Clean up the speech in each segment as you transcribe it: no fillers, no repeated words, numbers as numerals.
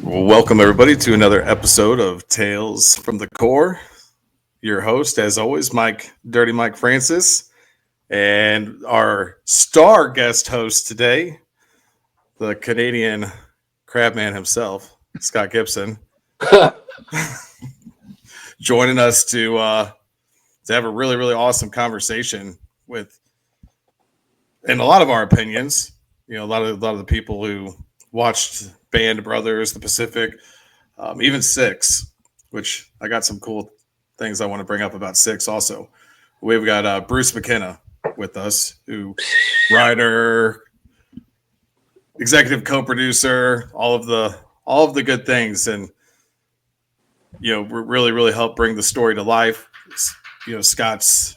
Welcome, everybody, to another episode of Tales from the Core. Your host, as always, Dirty Mike Francis, and our star guest host today, the Canadian crabman himself, Scott Gibson, joining us to have a really, really awesome conversation with, in a lot of our opinions, a lot of the people who watched Band Brothers, The Pacific, even Six, which I got some cool things I want to bring up about Six also. We've got Bruce McKenna with us, who writer, executive co-producer, all of the good things, and really helped bring the story to life. Scott's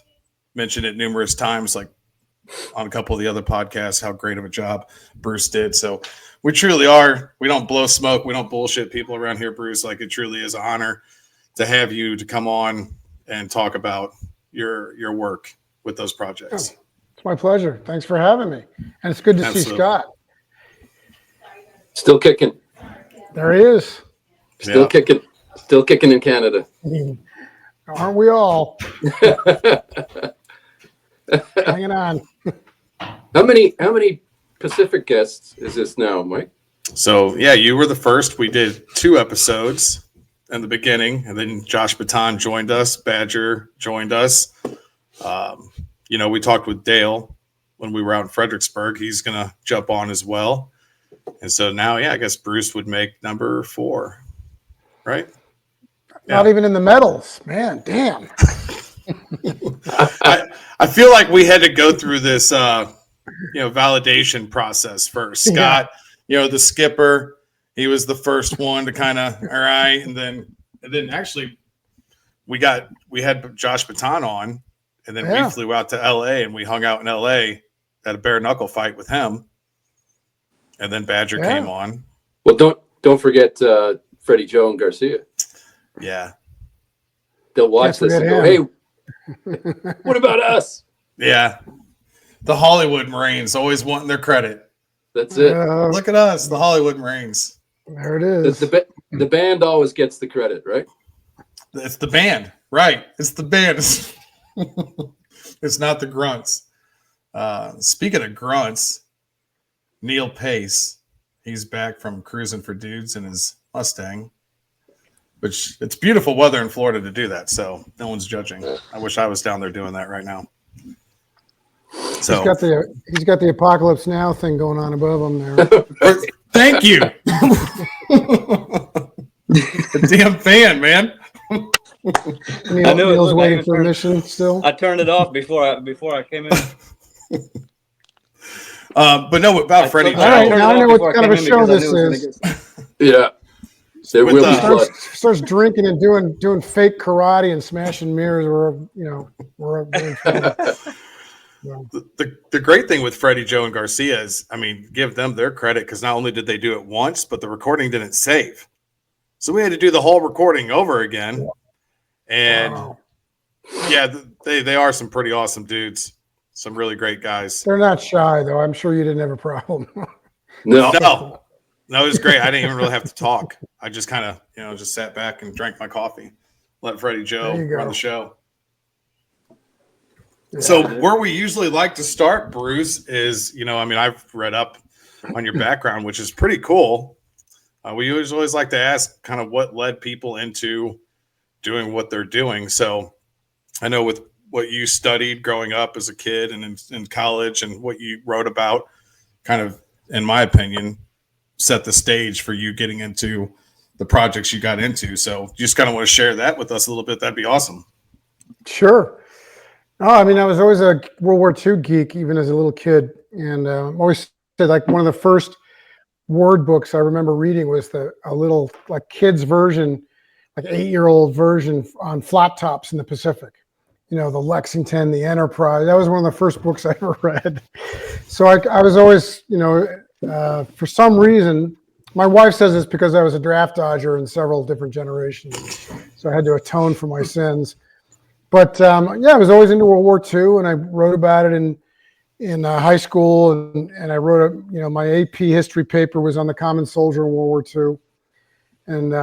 mentioned it numerous times, like on a couple of the other podcasts, how great of a job Bruce did. So we truly are. We don't blow smoke. We don't bullshit people around here, Bruce. Like, it truly is an honor to have you to come on and talk about your work with those projects. It's my pleasure. Thanks for having me. And it's good to see Scott. Still kicking. There he is. Still kicking. Still kicking in Canada. Aren't we all? Hanging on. How many Pacific guests is this now, Mike? So, you were the first. We did 2 episodes in the beginning, and then Josh Baton joined us. Badger joined us. We talked with Dale when we were out in Fredericksburg. He's going to jump on as well. And so now, I guess Bruce would make number 4, right? Not even in the medals. Man, damn. I feel like we had to go through this validation process first. Scott, the skipper, he was the first one to kind of, all right, and then actually we had Josh Baton on, and then we flew out to LA and we hung out in LA at a bare knuckle fight with him, and then Badger came on. Well, don't forget Freddie Joe and Garcia. Yeah, they'll watch this and go, "Hey, what about us?" Yeah. The Hollywood Marines always wanting their credit. That's it. Look at us, the Hollywood Marines. There it is. The band always gets the credit, right? It's the band, right? It's the band. It's not the grunts. Speaking of grunts, Neil Pace, he's back from cruising for dudes in his Mustang, which it's beautiful weather in Florida to do that, so no one's judging. I wish I was down there doing that right now. So he's got the Apocalypse Now thing going on above him there. Thank you. The damn fan, man. Neil's waiting for mission still. I turned it off before I came in. But no, about Freddie Joe. All right, now I know what kind of a show this is. Yeah. There will be blood. Starts drinking and doing fake karate and smashing mirrors. We're in trouble. The great thing with Freddie Joe and Garcia is, give them their credit, because not only did they do it once, but the recording didn't save. So we had to do the whole recording over again. And they are some pretty awesome dudes. Some really great guys. They're not shy, though. I'm sure you didn't have a problem. No, it was great. I didn't even really have to talk. I just kind of, just sat back and drank my coffee. Let Freddie Joe run the show. Yeah. So where we usually like to start, Bruce, is, I've read up on your background, which is pretty cool. We usually always like to ask kind of what led people into doing what they're doing. So I know with what you studied growing up as a kid and in college, and what you wrote about, kind of, in my opinion, set the stage for you getting into the projects you got into. So just kind of want to share that with us a little bit. That'd be awesome. Sure. I was always a World War II geek, even as a little kid. And always said, like, one of the first word books I remember reading was a little, like, kids version, like 8-year-old version on flat tops in the Pacific. The Lexington, the Enterprise. That was one of the first books I ever read. So I was always, for some reason, my wife says it's because I was a draft dodger in several different generations. So I had to atone for my sins. But I was always into World War II, and I wrote about it in high school, and I wrote my AP history paper was on the common soldier in World War II. And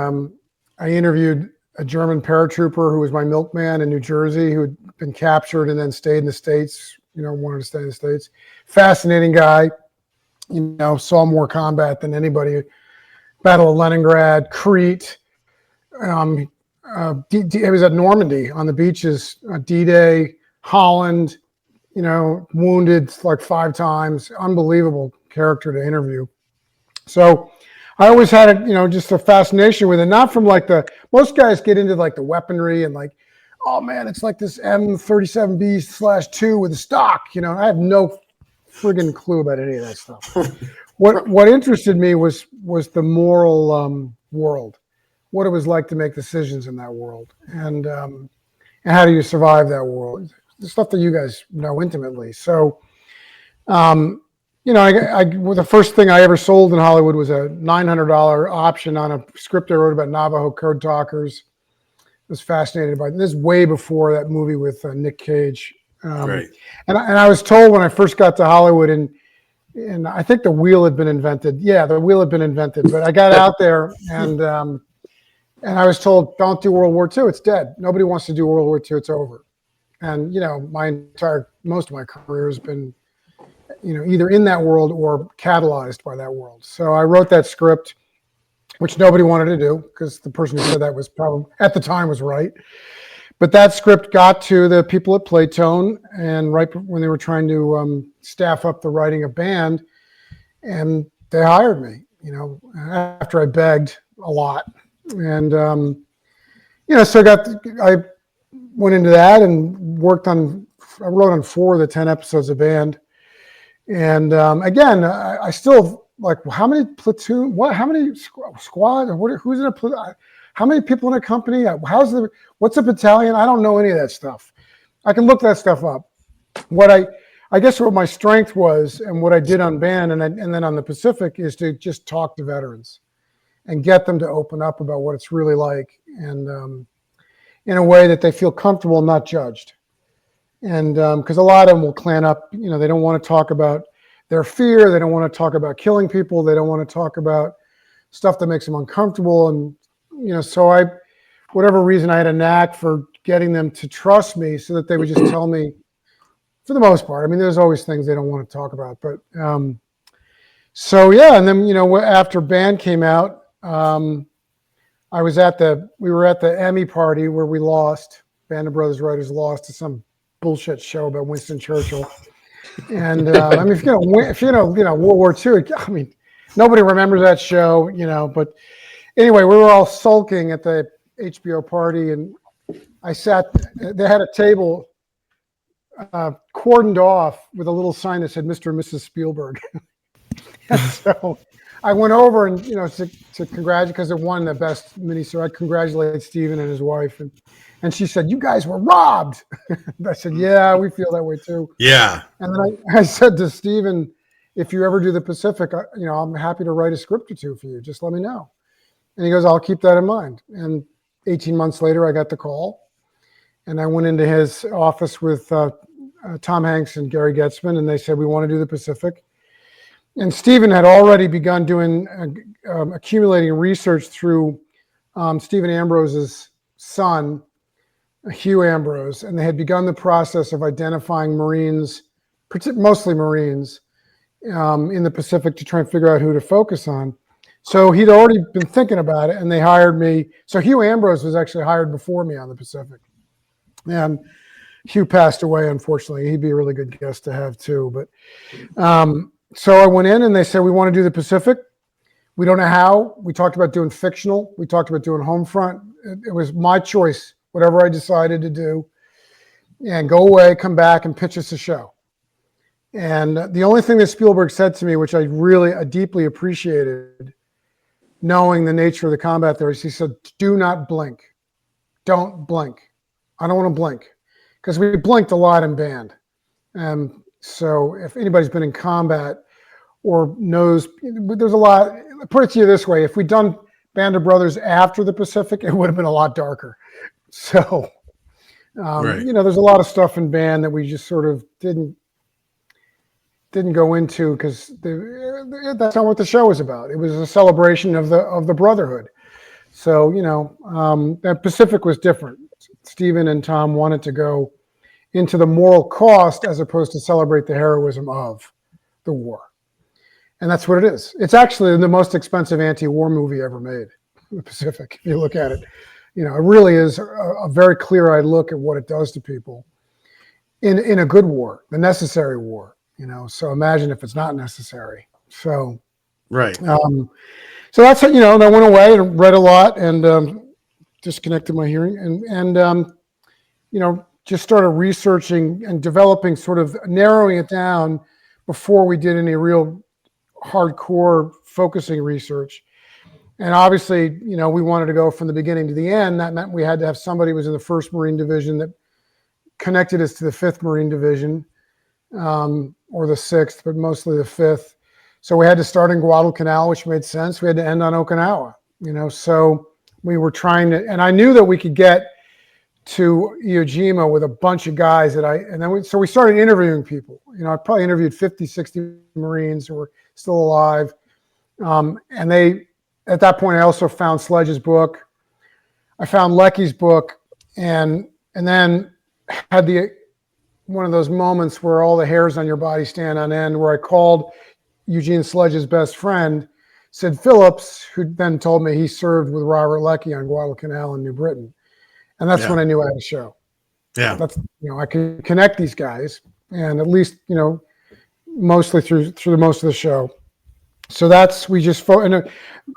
I interviewed a German paratrooper who was my milkman in New Jersey, who had been captured and then stayed in the States, wanted to stay in the States. Fascinating guy, saw more combat than anybody. Battle of Leningrad, Crete. It was at Normandy on the beaches, D-Day, Holland, wounded like 5 times. Unbelievable character to interview. So I always had just a fascination with it. Not from most guys get into like the weaponry and like, oh man, it's like this M37B/2 with a stock. I have no friggin' clue about any of that stuff. What interested me was the moral world, what it was like to make decisions in that world, and how do you survive that world? The stuff that you guys know intimately. So, the first thing I ever sold in Hollywood was a $900 option on a script I wrote about Navajo code talkers. I was fascinated by this way before that movie with Nick Cage. Right. And I was told when I first got to Hollywood, and I think the wheel had been invented. Yeah, the wheel had been invented. But I got out there and I was told, don't do World War II. It's dead. Nobody wants to do World War II. It's over. And, most of my career has been, either in that world or catalyzed by that world. So I wrote that script, which nobody wanted to do because the person who said that was probably at the time was right. But that script got to the people at Playtone, and right when they were trying to staff up the writing of Band, and they hired me, after I begged a lot. And, so I went into that and I wrote on 4 of the 10 episodes of Band. And again, I still like, how many platoon, how many squad, who's in a platoon? How many people in a company? What's a battalion? I don't know any of that stuff. I can look that stuff up. I guess what my strength was and what I did on Band and then on the Pacific is to just talk to veterans and get them to open up about what it's really like, and in a way that they feel comfortable and not judged. And because a lot of them will clan up, they don't want to talk about their fear. They don't want to talk about killing people. They don't want to talk about stuff that makes them uncomfortable. And, so whatever reason, I had a knack for getting them to trust me so that they would just tell me, for the most part. I mean, there's always things they don't want to talk about, but so yeah. And then, after Band came out, we were at the Emmy party where we lost. Band of Brothers writers lost to some bullshit show about Winston Churchill. And I mean, if you know World War II, I mean, nobody remembers that show, But anyway, we were all sulking at the HBO party, and they had a table cordoned off with a little sign that said Mr. and Mrs. Spielberg. And so I went over and, to congratulate, because it won the best miniseries. I congratulated Steven and his wife, and she said, "You guys were robbed." I said, "Yeah, we feel that way too." Yeah. And then I said to Steven, "If you ever do the Pacific, I'm happy to write a script or 2 for you. Just let me know." And he goes, "I'll keep that in mind." And 18 months later, I got the call, and I went into his office with Tom Hanks and Gary Getzman, and they said, "We want to do the Pacific." And Stephen had already begun doing accumulating research through Stephen Ambrose's son, Hugh Ambrose, and they had begun the process of identifying Marines, mostly Marines, in the Pacific to try and figure out who to focus on. So he'd already been thinking about it, and they hired me. So Hugh Ambrose was actually hired before me on the Pacific. And Hugh passed away, unfortunately. He'd be a really good guest to have too. But so I went in and they said, "We want to do the Pacific. We don't know how." We talked about doing fictional. We talked about doing home front. It was my choice, whatever I decided to do. And go away, come back, and pitch us a show. And the only thing that Spielberg said to me, which I deeply appreciated, knowing the nature of the combat there, is he said, "Do not blink. Don't blink. I don't want to blink." Because we blinked a lot in Band. So if anybody's been in combat or knows, there's a lot, put it to you this way, if we'd done Band of Brothers after the Pacific, it would have been a lot darker. So, Right. There's a lot of stuff in Band that we just sort of didn't go into because that's not what the show was about. It was a celebration of the Brotherhood. So, that Pacific was different. Stephen and Tom wanted to go into the moral cost as opposed to celebrate the heroism of the war. And that's what it is. It's actually the most expensive anti-war movie ever made, The Pacific, if you look at it. It really is a very clear-eyed look at what it does to people in a good war, the necessary war, So imagine if it's not necessary. So, right. So that's, and I went away and read a lot and disconnected my hearing and just started researching and developing, sort of narrowing it down before we did any real hardcore focusing research. And obviously, we wanted to go from the beginning to the end. That meant we had to have somebody who was in the 1st Marine Division that connected us to the 5th Marine Division, or the 6th, but mostly the 5th. So we had to start in Guadalcanal, which made sense. We had to end on Okinawa, so we were trying to, and I knew that we could get to Iwo Jima with a bunch of guys so we started interviewing people. I probably interviewed 50, 60 Marines who were still alive. And at that point, I also found Sledge's book. I found Lecky's book and then had one of those moments where all the hairs on your body stand on end, where I called Eugene Sledge's best friend, Sid Phillips, who then told me he served with Robert Lecky on Guadalcanal in New Britain. And that's when I knew I had a show. Yeah. That's, I can connect these guys, and at least, mostly through most of the show. So we just, and a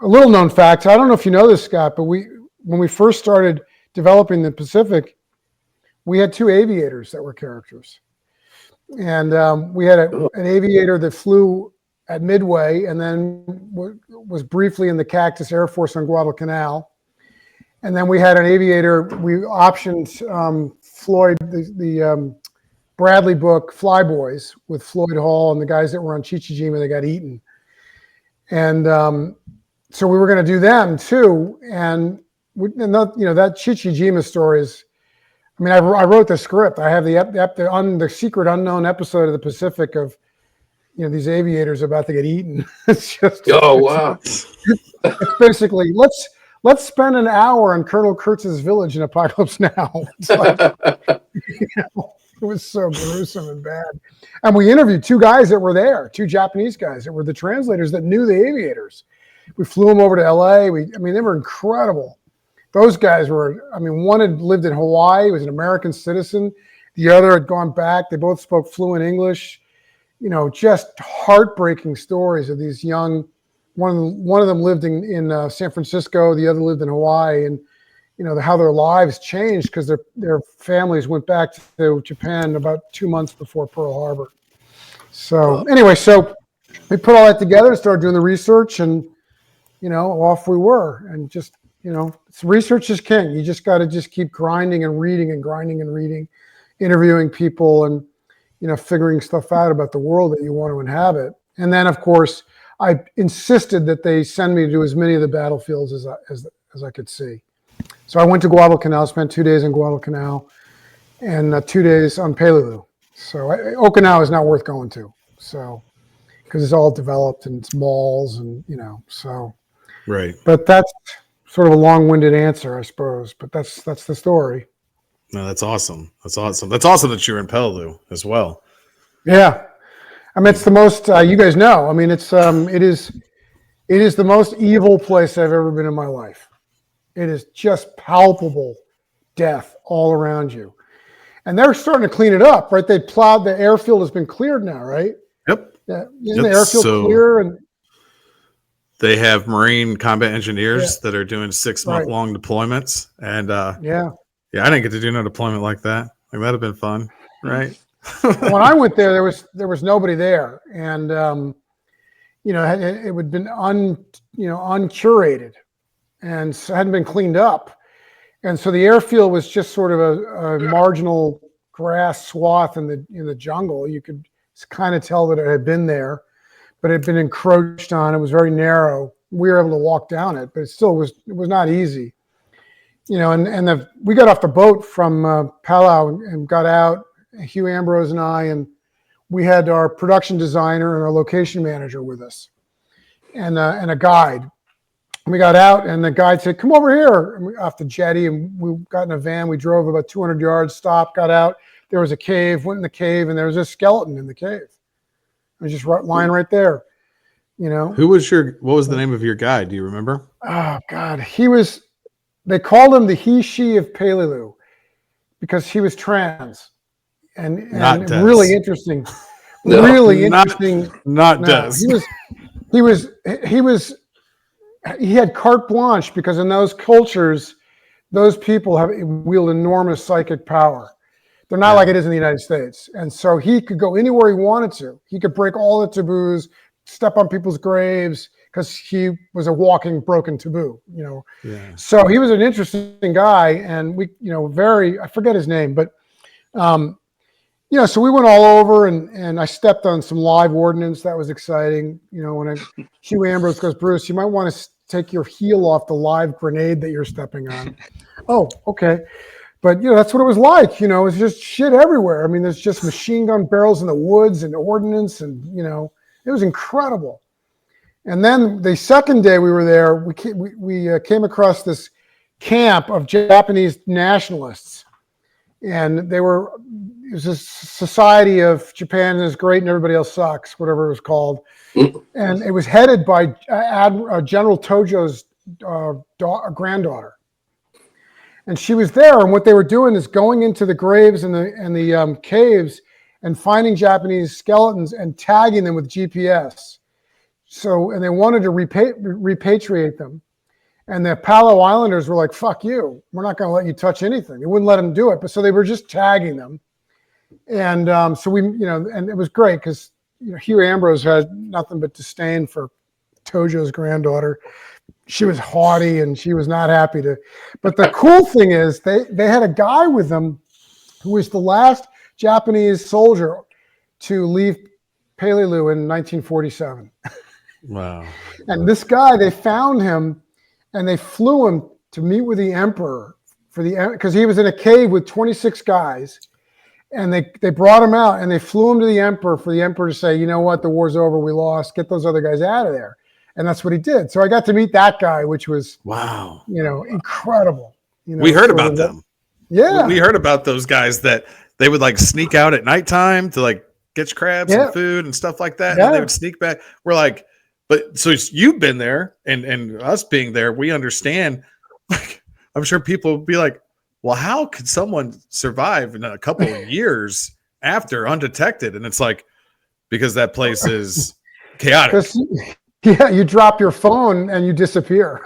little known fact, I don't know if you know this, Scott, but when we first started developing the Pacific, we had 2 aviators that were characters. And we had an aviator that flew at Midway and then was briefly in the Cactus Air Force on Guadalcanal. And then we had an aviator, we optioned Floyd, the Bradley book, Flyboys, with Floyd Hall and the guys that were on Chichijima that got eaten. And so we were going to do them too. And that Chichijima story is, I wrote the script. I have the secret unknown episode of the Pacific of, these aviators about to get eaten. It's just, wow. It's basically, let's spend an hour on Colonel Kurtz's village in Apocalypse Now. It's like, it was so gruesome and bad. And we interviewed 2 guys that were there, 2 Japanese guys that were the translators that knew the aviators. We flew them over to LA. They were incredible. Those guys were, one had lived in Hawaii, was an American citizen. The other had gone back. They both spoke fluent English. Just heartbreaking stories of these young, one of them lived in San Francisco, the other lived in Hawaii, and how their lives changed because their families went back to Japan about 2 months before Pearl Harbor. So anyway, so we put all that together and started doing the research, and off we were. And just research is king. You just got to just keep grinding and reading and grinding and reading, interviewing people, and figuring stuff out about the world that you want to inhabit. And then, of course, I insisted that they send me to do as many of the battlefields as I could see. So I went to Guadalcanal, spent 2 days in Guadalcanal, and 2 days on Peleliu. So Okinawa is not worth going to, so because it's all developed and it's malls and so. Right. But that's sort of a long-winded answer, I suppose. But that's the story. No, that's awesome. That's awesome. That's awesome that you're in Peleliu as well. Yeah. It's the most, you guys know, it is the most evil place I've ever been in my life. It is just palpable death all around you. And they're starting to clean it up, right? The airfield has been cleared now, right? Yep. Yeah. Isn't the airfield clear? And they have Marine combat engineers that are doing 6-month-long deployments. And I didn't get to do no deployment like that. Like that'd have been fun, right? When I went there, there was nobody there, and it would have been uncurated, and so hadn't been cleaned up, and so the airfield was just sort of a marginal grass swath in the jungle. You could kind of tell that it had been there, but it had been encroached on. It was very narrow. We were able to walk down it, but it still was not easy. We got off the boat from Palau and got out. Hugh Ambrose and I, and we had our production designer and our location manager with us, and a guide. we got out, and the guide said, "Come over here." And off the jetty, and we got in a van. We drove about 200 yards, stopped, got out. There was a cave. Went in the cave, and there was a skeleton in the cave. It was just lying right there. What was the name of your guide? Do you remember? Oh God, they called him the he/she of Peleliu because he was trans, and really interesting. No, really interesting. Not No, Des. he had carte blanche because in those cultures, those people wield enormous psychic power. They're not like it is in the United States. And so he could go anywhere he wanted to. He could break all the taboos, step on people's graves, because he was a walking broken taboo, Yeah. So he was an interesting guy, and we, I forget his name, but so we went all over, and I stepped on some live ordnance. That was exciting. When Hugh Ambrose goes, "Bruce, you might want to take your heel off the live grenade that you're stepping on." Oh, okay. But, that's what it was like. It's just shit everywhere. I mean, there's just machine gun barrels in the woods and ordnance, and, it was incredible. And then the second day we were there, we came across this camp of Japanese nationalists. And it was a society of Japan is great and everybody else sucks, whatever it was called. And it was headed by General Tojo's granddaughter. And she was there, and what they were doing is going into the graves and the caves and finding Japanese skeletons and tagging them with GPS. And they wanted to repatriate them. And the Palau Islanders were like, "Fuck you. We're not going to let you touch anything." They wouldn't let them do it. But so they were just tagging them. And so we, and it was great because, Hugh Ambrose had nothing but disdain for Tojo's granddaughter. She was haughty and she was not happy but the cool thing is they had a guy with them who was the last Japanese soldier to leave Peleliu in 1947. Wow. And this guy, they found him and they flew him to meet with the emperor because he was in a cave with 26 guys, and they brought him out and they flew him to the emperor for the emperor to say, "You know what, the war's over, we lost, get those other guys out of there." And that's what he did. So I got to meet that guy, which was wow, incredible. We heard about them. Yeah, we heard about those guys that they would like sneak out at nighttime to like get crabs and food and stuff like that. Yeah. And they would sneak back. We're like, but so you've been there, and us being there, we understand. Like, I'm sure people would be like, "Well, how could someone survive in a couple of years after undetected?" And it's like, because that place is chaotic. Yeah, you drop your phone and you disappear.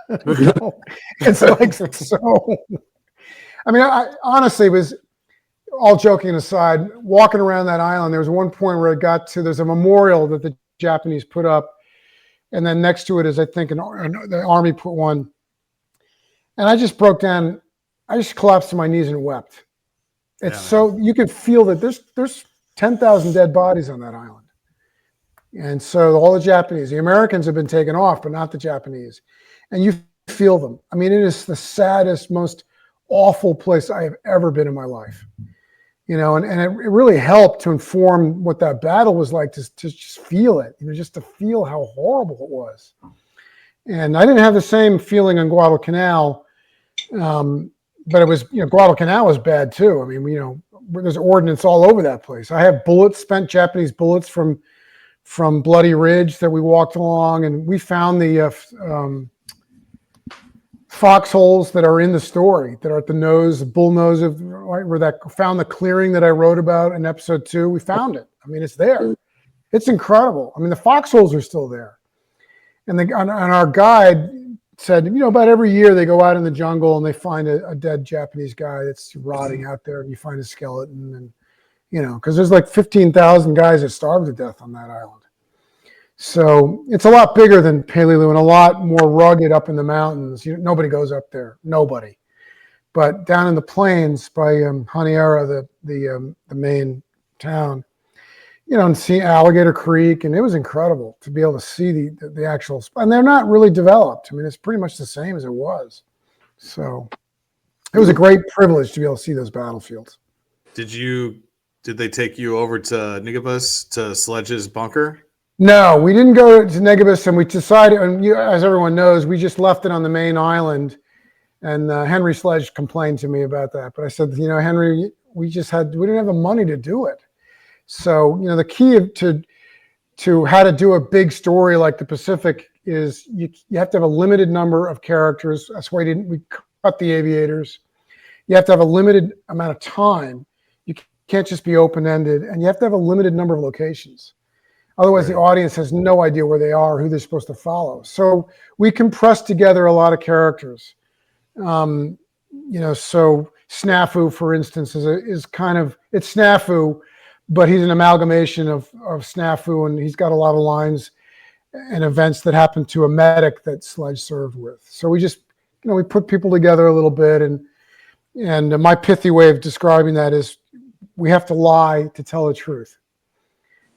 It's like so. I mean, I honestly was, all joking aside, walking around that island. There was one point where there's a memorial that the Japanese put up, and then next to it is, I think, the army put one. And I just broke down. I just collapsed to my knees and wept. It's so you could feel that there's 10,000 dead bodies on that island. And so all the Americans have been taken off, but not the Japanese. And you feel them. I mean, it is the saddest, most awful place I have ever been in my life. And it really helped to inform what that battle was like, to just feel it, just to feel how horrible it was. And I didn't have the same feeling on Guadalcanal, but it was, Guadalcanal was bad too. I mean, there's ordnance all over that place. I have spent Japanese bullets from Bloody Ridge that we walked along, and we found the foxholes that are in the story, that are at the bull nose of, right, where that found the clearing that I wrote about in episode 2. We found it. I mean, it's there. It's incredible. I mean, the foxholes are still there. And our guide said, about every year they go out in the jungle and they find a dead Japanese guy that's rotting out there, and you find a skeleton, and because there's like 15,000 guys that starved to death on that island. So it's a lot bigger than Peleliu and a lot more rugged up in the mountains. Nobody goes up there, nobody. But down in the plains by Honiara, the main town, and see Alligator Creek, and it was incredible to be able to see the actual. And they're not really developed. I mean, it's pretty much the same as it was. So it was a great privilege to be able to see those battlefields. Did they take you over to Nigabus to Sledge's bunker? No, we didn't go to Negibus, and we decided, and as everyone knows, we just left it on the main island. And Henry Sledge complained to me about that. But I said, Henry, we didn't have the money to do it. So, the key to how to do a big story like the Pacific is you have to have a limited number of characters. That's why we cut the aviators. You have to have a limited amount of time. You can't just be open-ended, and you have to have a limited number of locations. Otherwise, the audience has no idea where they are, who they're supposed to follow. So we compressed together a lot of characters. So Snafu, for instance, is kind of, it's Snafu, but he's an amalgamation of Snafu, and he's got a lot of lines and events that happen to a medic that Sledge served with. So we just, we put people together a little bit, and my pithy way of describing that is we have to lie to tell the truth.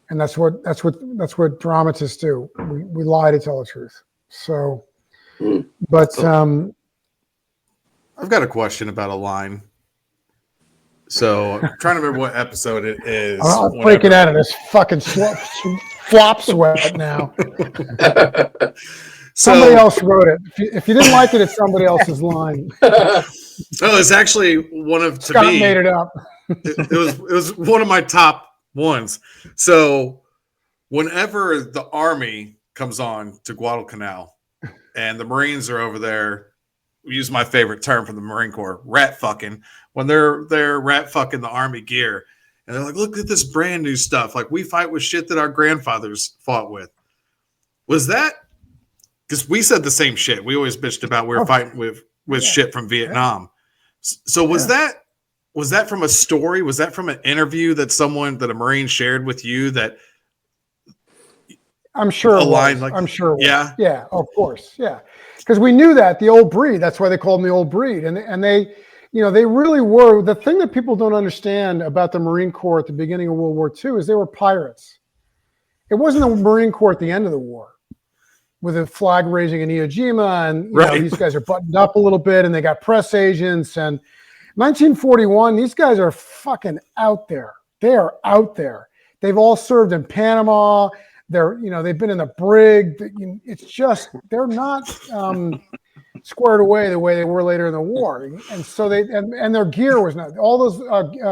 And that's what dramatists do. We lie to tell the truth. So, but I've got a question about a line. So I'm trying to remember what episode it is. I'm breaking out of this fucking flop sweat now. Somebody else wrote it. If you didn't like it, it's somebody else's line. No, it's actually one of Scott made it up. It was one of my top ones. So whenever the Army comes on to Guadalcanal and the Marines are over there, we use my favorite term from the Marine Corps, rat fucking, when they're rat fucking the Army gear, and they're like, look at this brand new stuff. Like, we fight with shit that our grandfathers fought with. Was that, because we said the same shit. We always bitched about we were fighting with shit from Vietnam. So was that from a story? Was that from an interview that a Marine shared with you that I'm sure aligned? I'm sure. Yeah. Yeah, of course. Yeah. Because we knew that the old breed, that's why they called them the old breed. And they, they really were. The thing that people don't understand about the Marine Corps at the beginning of World War II is they were pirates. It wasn't the Marine Corps at the end of the war with a flag raising in Iwo Jima, and these guys are buttoned up a little bit, and they got press agents. And 1941, these guys are fucking out there. They are out there. They've all served in Panama. They've been in the brig. It's just, they're not squared away the way they were later in the war. And so and their gear was not, all those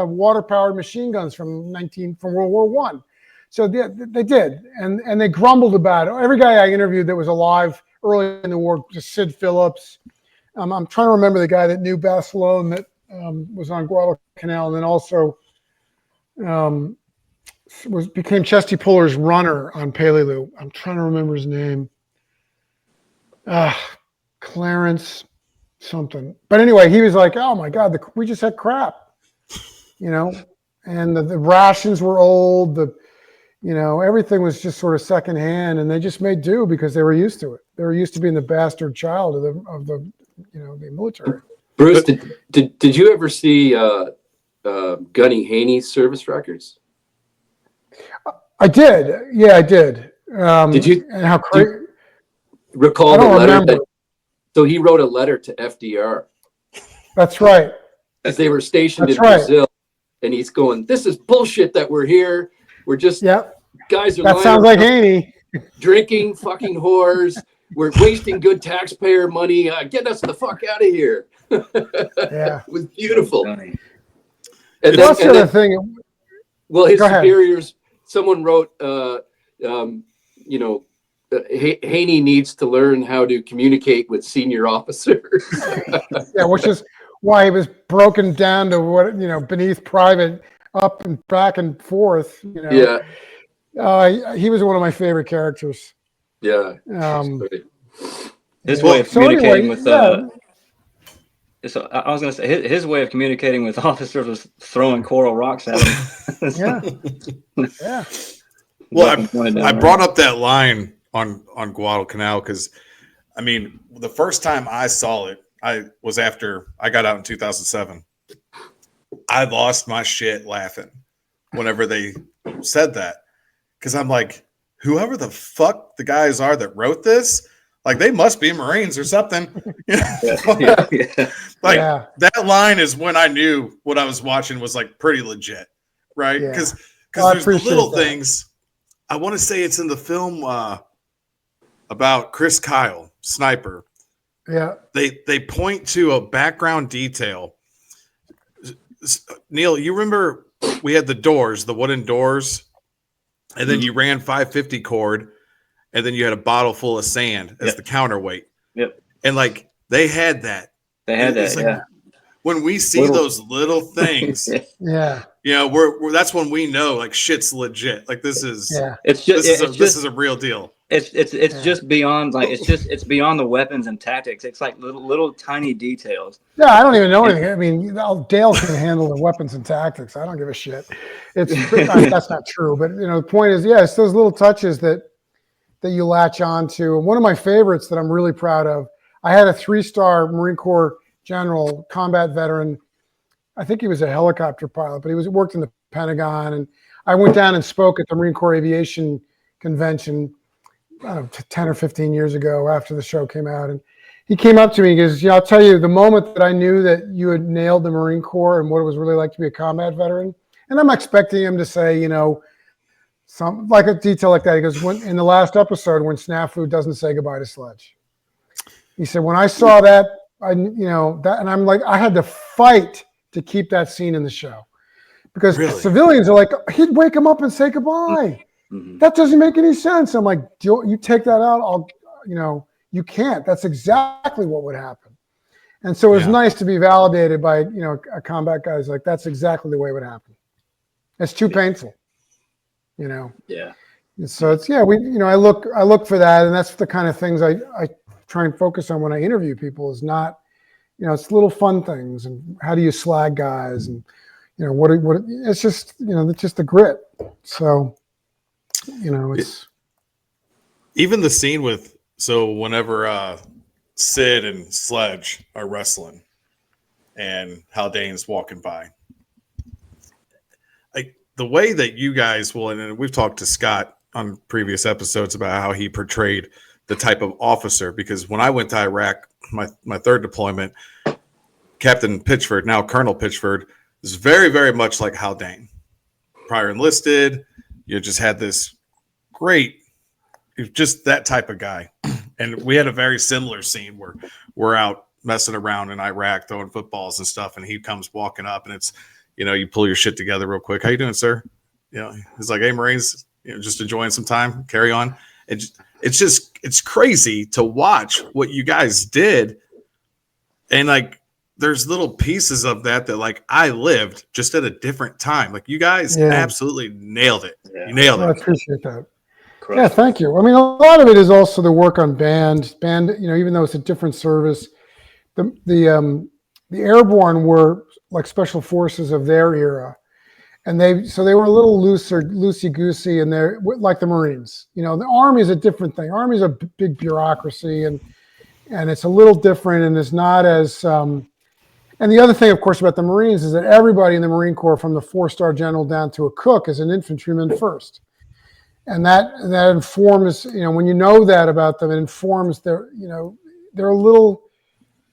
water-powered machine guns from World War I. So they did. And they grumbled about it. Every guy I interviewed that was alive early in the war, just Sid Phillips. I'm trying to remember the guy that knew Barcelona that was on Guadalcanal, and then also became Chesty Puller's runner on Peleliu. I'm trying to remember his name. Clarence something. But anyway, he was like, oh my God, we just had crap, and the rations were old. Everything was just sort of secondhand, and they just made do because they were used to it. They were used to being the bastard child of the military. Bruce, did you ever see Gunny Haney's service records? I did. Yeah, I did. Did you? And how crazy? Recall the letter so he wrote a letter to FDR. That's right. As they were stationed in Brazil, and he's going, "This is bullshit that we're here. We're just guys are." That sounds like Haney. Drinking, fucking whores. We're wasting good taxpayer money. Get us the fuck out of here. Yeah, it was beautiful. And that's the other thing. Well, his superiors. Someone wrote, Haney needs to learn how to communicate with senior officers. Yeah, which is why he was broken down to beneath private, up and back and forth. Yeah. He was one of my favorite characters. Yeah. His way of communicating with so I was going to say his way of communicating with officers was throwing coral rocks at him. Yeah. Well, I brought up that line on Guadalcanal because, the first time I saw it, was after I got out in 2007. I lost my shit laughing whenever they said that, because I'm like, whoever the fuck the guys are that wrote this, like, they must be Marines or something. That line is when I knew what I was watching was like pretty legit, right? Because there's the little things I want to say it's in the film about Chris Kyle, sniper. Yeah. They point to a background detail. Neil, you remember we had the doors, the wooden doors, and then you ran 550 cord, and then you had a bottle full of sand as the counterweight. Yep. And like they had that. They had that. Like, yeah. When we see those little things, yeah, you know, we're that's when we know like shit's legit. Like this is this is a real deal. It's just beyond like it's beyond the weapons and tactics. It's like little tiny details. Yeah, I don't even know anything. I mean, Dale can handle the weapons and tactics. I don't give a shit. That's not true, but you know, the point is, it's those little touches that you latch on to. And one of my favorites that I'm really proud of, I had a 3-star Marine Corps general, combat veteran. I think he was a helicopter pilot, but he worked in the Pentagon. And I went down and spoke at the Marine Corps Aviation Convention, I don't know, 10 or 15 years ago after the show came out. And he came up to me, he goes, I'll tell you, the moment that I knew that you had nailed the Marine Corps and what it was really like to be a combat veteran, and I'm expecting him to say, some like a detail like that. He goes, when in the last episode, when Snafu doesn't say goodbye to Sledge. He said, when I saw that, that, and I'm like, I had to fight to keep that scene in the show because civilians are like, he'd wake him up and say goodbye. Mm-hmm. That doesn't make any sense. I'm like, you take that out. You can't. That's exactly what would happen. And so it was nice to be validated by, a combat guy's like, that's exactly the way it would happen. It's too painful, Yeah. And so it's, I look for that. And that's the kind of things I try and focus on when I interview people is not, it's little fun things and how do you slag guys and, what it's just, it's just the grit. So, it's even the scene whenever Sid and Sledge are wrestling and Haldane's walking by, like the way that you guys will, and we've talked to Scott on previous episodes about how he portrayed the type of officer, because when I went to Iraq, my third deployment, Captain Pitchford, now Colonel Pitchford, is very, very much like Haldane. Prior enlisted, you just had this great, just that type of guy. And we had a very similar scene where we're out messing around in Iraq, throwing footballs and stuff, and he comes walking up, and it's, you pull your shit together real quick. How you doing, sir? He's like, hey, Marines, just enjoying some time, carry on. It's crazy to watch what you guys did. And like, there's little pieces of that like I lived just at a different time. Like you guys absolutely nailed it. Yeah. You nailed it. I appreciate that. Correct. Yeah. Thank you. I mean, a lot of it is also the work on band, even though it's a different service, the airborne were like special forces of their era. And they were a little loosey-goosey, and they're like the Marines. The Army is a different thing. Army is a big bureaucracy, and it's a little different, and it's not as. And the other thing, of course, about the Marines is that everybody in the Marine Corps, from the 4-star general down to a cook, is an infantryman first, and that informs. When you know that about them, it informs they're a little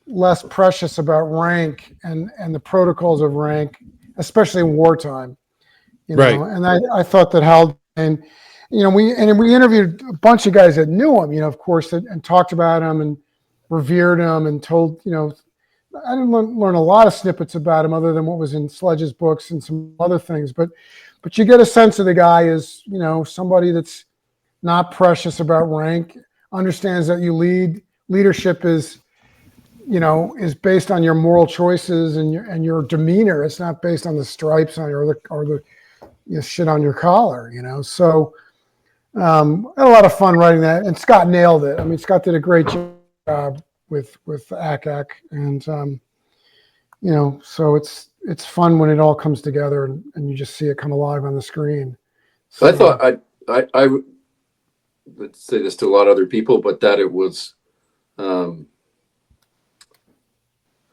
less precious about rank and the protocols of rank, especially in wartime. Right. And I thought that Haldane, we interviewed a bunch of guys that knew him, of course, and talked about him and revered him and told, I didn't learn a lot of snippets about him other than what was in Sledge's books and some other things, but you get a sense of the guy as, somebody that's not precious about rank, understands that leadership is based on your moral choices and your demeanor. It's not based on the stripes on or the shit on your collar, So I had a lot of fun writing that, and Scott nailed it. I mean, Scott did a great job with ACAC, and so it's fun when it all comes together and you just see it come alive on the screen. So I thought I would say this to a lot of other people, but that it was. I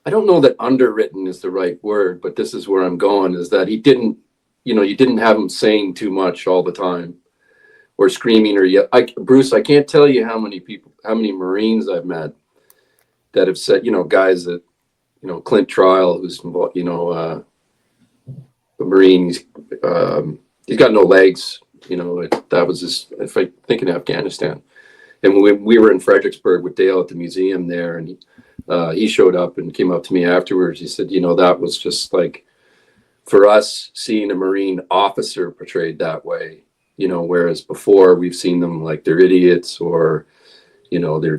don't know that underwritten is the right word, but this is where I'm going, is that he didn't, you didn't have him saying too much all the time or screaming or yell. Bruce, I can't tell you how many Marines I've met that have said, guys that, Clint Trial, who's, a Marine, he's got no legs, You know, that was just, if I think in Afghanistan. And when we were in Fredericksburg with Dale at the museum there, and he showed up and came up to me afterwards. He said, you know, that was just like, for us, seeing a Marine officer portrayed that way, you know, whereas before we've seen them like they're idiots, or, you know, they're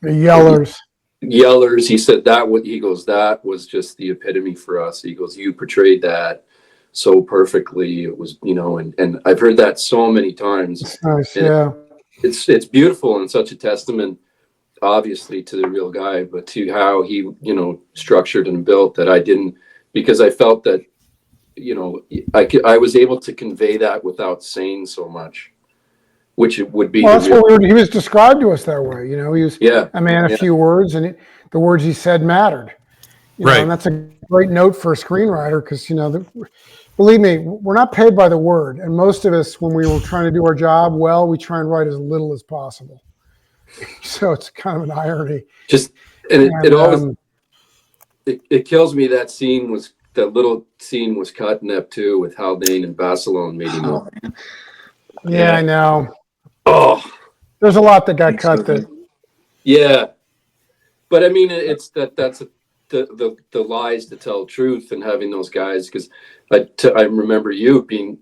The yellers. yellers. He said he goes, that was just the epitome for us. He goes, you portrayed that so perfectly. It was, you know, and I've heard that so many times. It's nice, And yeah. it's beautiful and such a testament, obviously, to the real guy, but to how he, you know, structured and built that. Because I felt that, you know, I was able to convey that without saying so much, which it would be. Well, that's what he was described to us that way. You know, he was a man of few words, and the words he said mattered. You know, and that's a great note for a screenwriter, because, you know, believe me, we're not paid by the word. And most of us, when we were trying to do our job well, we try and write as little as possible. So it's kind of an irony. It always, it kills me that little scene was cut in Ep 2 with Haldane and Basilone meeting up. Yeah, I know. Oh, there's a lot that got cut that. Yeah. But I mean, it's that's the lies to tell truth, and having those guys, because I remember you being,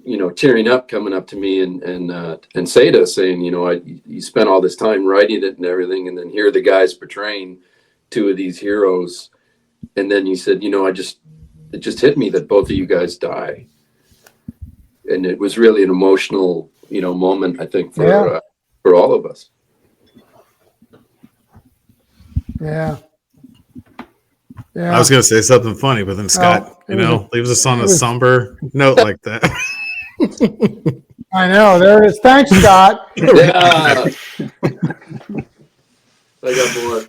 you know, tearing up, coming up to me and saying, you know, you spent all this time writing it and everything, and then here are the guys portraying two of these heroes, and then you said, you know, it just hit me that both of you guys die, and it was really an emotional, you know, moment, I think, for all of us. Yeah. I was going to say something funny, but then Scott, leaves us on a somber note like that. I know. There it is. Thanks, Scott. Yeah. I got more.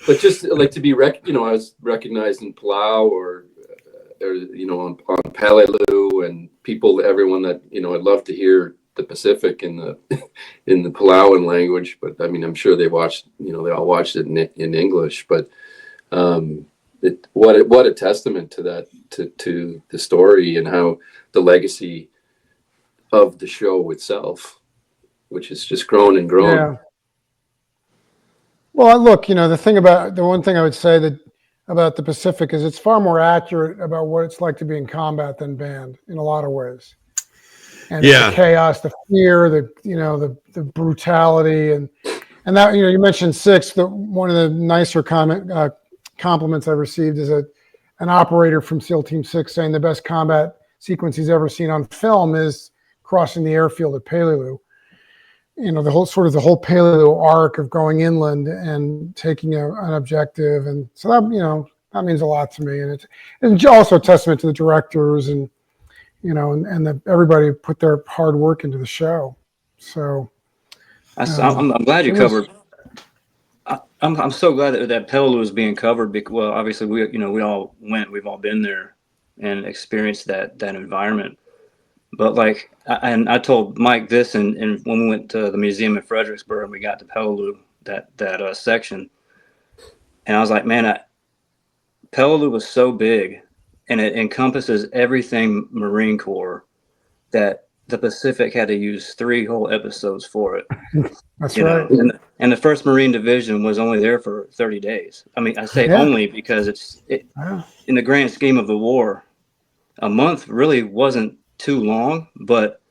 But just like to be I was recognized in Palau or you know, on Palelu, and everyone that, you know, I'd love to hear the Pacific in the Palauan language, but I mean, I'm sure they all watched it in English, but what a testament to that, to the story, and how the legacy of the show itself, which has just grown and grown. Yeah. Well, look, you know, the one thing I would say about the Pacific is it's far more accurate about what it's like to be in combat than band in a lot of ways. And the chaos, the fear, the brutality, and that, you know, you mentioned Six. One of the nicer compliments I've received is an operator from SEAL Team 6 saying the best combat sequence he's ever seen on film is crossing the airfield at Peleliu. You know, the whole Peleliu arc of going inland and taking an objective, and so that, you know, that means a lot to me, and it's also a testament to the directors and, you know, and everybody put their hard work into the show. So I'm glad you covered. I'm so glad that Peleliu is being covered, because, well, obviously we've all been there and experienced that environment. But like, I told Mike this, and when we went to the museum in Fredericksburg and we got to Peleliu, that section, and I was like, man, Peleliu was so big, and it encompasses everything Marine Corps, that the Pacific had to use 3 whole episodes for it. That's right. And the 1st Marine Division was only there for 30 days. I mean, I say only because in the grand scheme of the war, a month really wasn't too long, but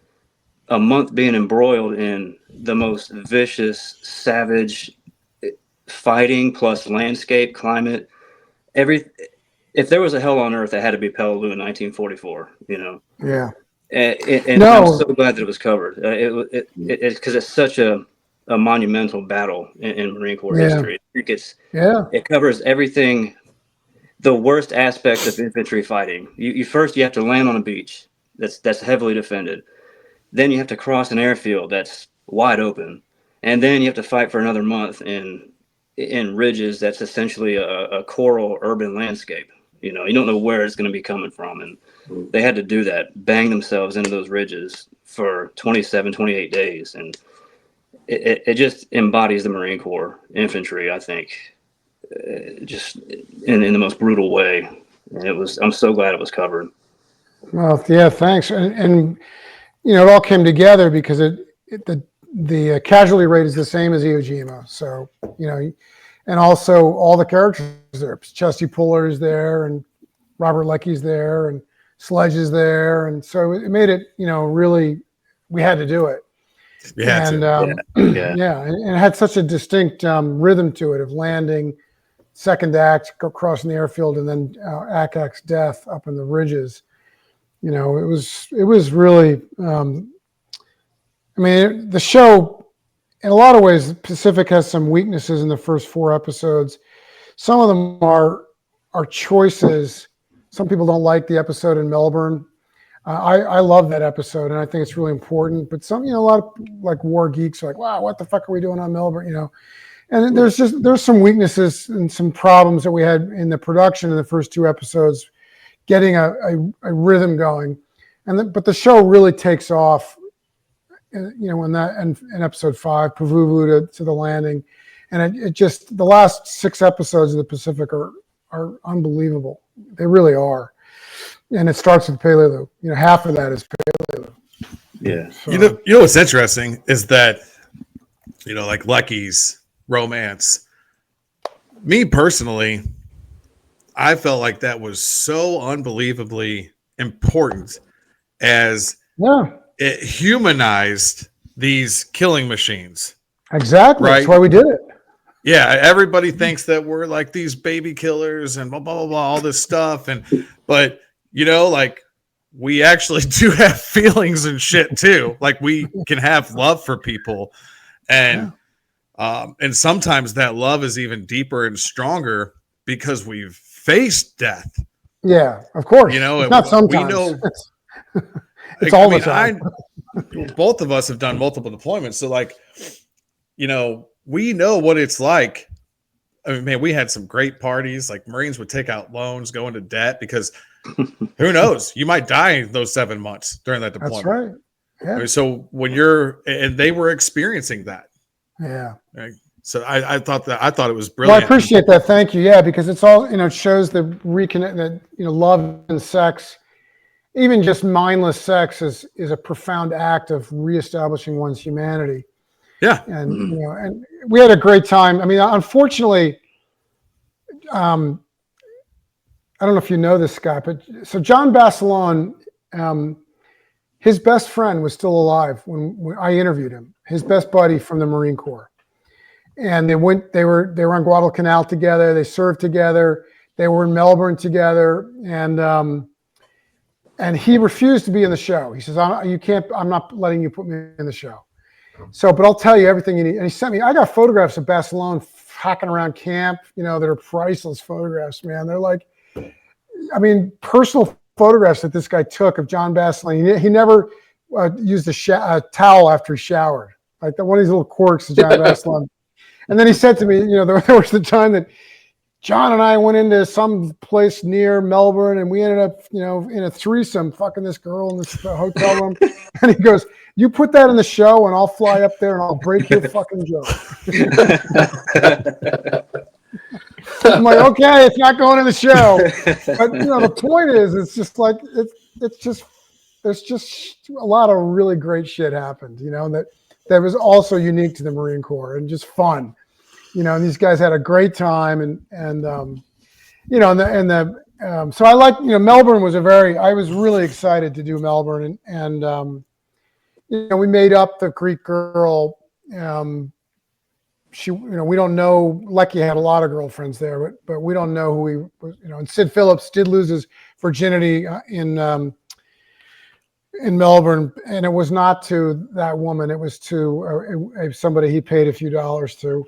a month being embroiled in the most vicious, savage fighting, plus landscape, climate, if there was a hell on earth, it had to be Peleliu in 1944, you know? Yeah. And I'm so glad that it was covered. It's because it's such a monumental battle in Marine Corps history. I think it covers everything, the worst aspects of infantry fighting. You first have to land on a beach that's heavily defended. Then you have to cross an airfield that's wide open, and then you have to fight for another month in ridges that's essentially a coral urban landscape. You know, you don't know where it's going to be coming from, and they had to do that, bang themselves into those ridges for 27, 28 days, and it just embodies the Marine Corps infantry, I think, just in the most brutal way. And I'm so glad it was covered. Well, yeah, thanks. And you know, it all came together because the casualty rate is the same as Iwo Jima. So, you know, and also all the characters there. Chesty Puller is there, and Robert Leckie's there, and Sledge is there, and so it made it, you know, really, we had to do it. Yeah, And Yeah. and it had such a distinct rhythm to it of landing, second act, crossing the airfield, and then Akak's death up in the ridges. You know, it was really. I mean, the show, in a lot of ways, Pacific has some weaknesses in the first 4 episodes. Some of them are choices. Some people don't like the episode in Melbourne. I love that episode, and I think it's really important. But some, you know, a lot of like war geeks are like, "Wow, what the fuck are we doing on Melbourne?" You know, and there's some weaknesses and some problems that we had in the production in the first 2 episodes, getting a rhythm going, but the show really takes off. You know, in episode 5, Pavuvu to the landing, and it just, the last 6 episodes of the Pacific are unbelievable. They really are. And it starts with Peleliu. You know, half of that is Peleliu. Yeah. So, you know what's interesting is that, you know, like Lucky's romance. Me personally, I felt like that was so unbelievably important, as it humanized these killing machines. Exactly. Right? That's why we did it. Yeah, everybody thinks that we're like these baby killers and blah blah blah, blah all this stuff, but you know, like, we actually do have feelings and shit too. Like, we can have love for people, and sometimes that love is even deeper and stronger because we've faced death. Yeah, of course. You know, it's not sometimes. We know it's all the time. Both of us have done multiple deployments, so like, you know, we know what it's like. I mean, man, we had some great parties. Like, Marines would take out loans, go into debt, because who knows? You might die in those 7 months during that deployment. That's right. Yeah. I mean, so when and they were experiencing that. Yeah. Right? So I thought it was brilliant. Well, I appreciate that. Thank you. Yeah, because it's all, you know, it shows the reconnect that, you know, love and sex, even just mindless sex, is a profound act of reestablishing one's humanity. Yeah. And you know, and we had a great time. I mean, unfortunately, I don't know if you know this, Scott, but so John Basilone, his best friend was still alive when I interviewed him. His best buddy from the Marine Corps, and they were on Guadalcanal together. They served together. They were in Melbourne together, and he refused to be in the show. He says, "You can't. I'm not letting you put me in the show." So, but I'll tell you everything you need. And he sent me, I got photographs of Basilone hacking around camp, you know, that are priceless photographs, man. They're like, I mean, personal photographs that this guy took of John Basilone. He never used a towel after he showered. Like one of these little quirks of John Basilone. And then he said to me, you know, there was the time that John and I went into some place near Melbourne, and we ended up, you know, in a threesome, fucking this girl in this hotel room. And he goes, "You put that in the show, and I'll fly up there and I'll break your fucking joke." I'm like, okay, it's not going in the show. But you know, the point is, it's just like there's just a lot of really great shit happened, you know, that was also unique to the Marine Corps and just fun. You know, and these guys had a great time, and you know, so I like, you know, Melbourne was I was really excited to do Melbourne, and you know, we made up the Greek girl. She, you know, we don't know. Lecky had a lot of girlfriends there, but we don't know who he was. You know, and Sid Phillips did lose his virginity in Melbourne, and it was not to that woman. It was to somebody he paid a few dollars to.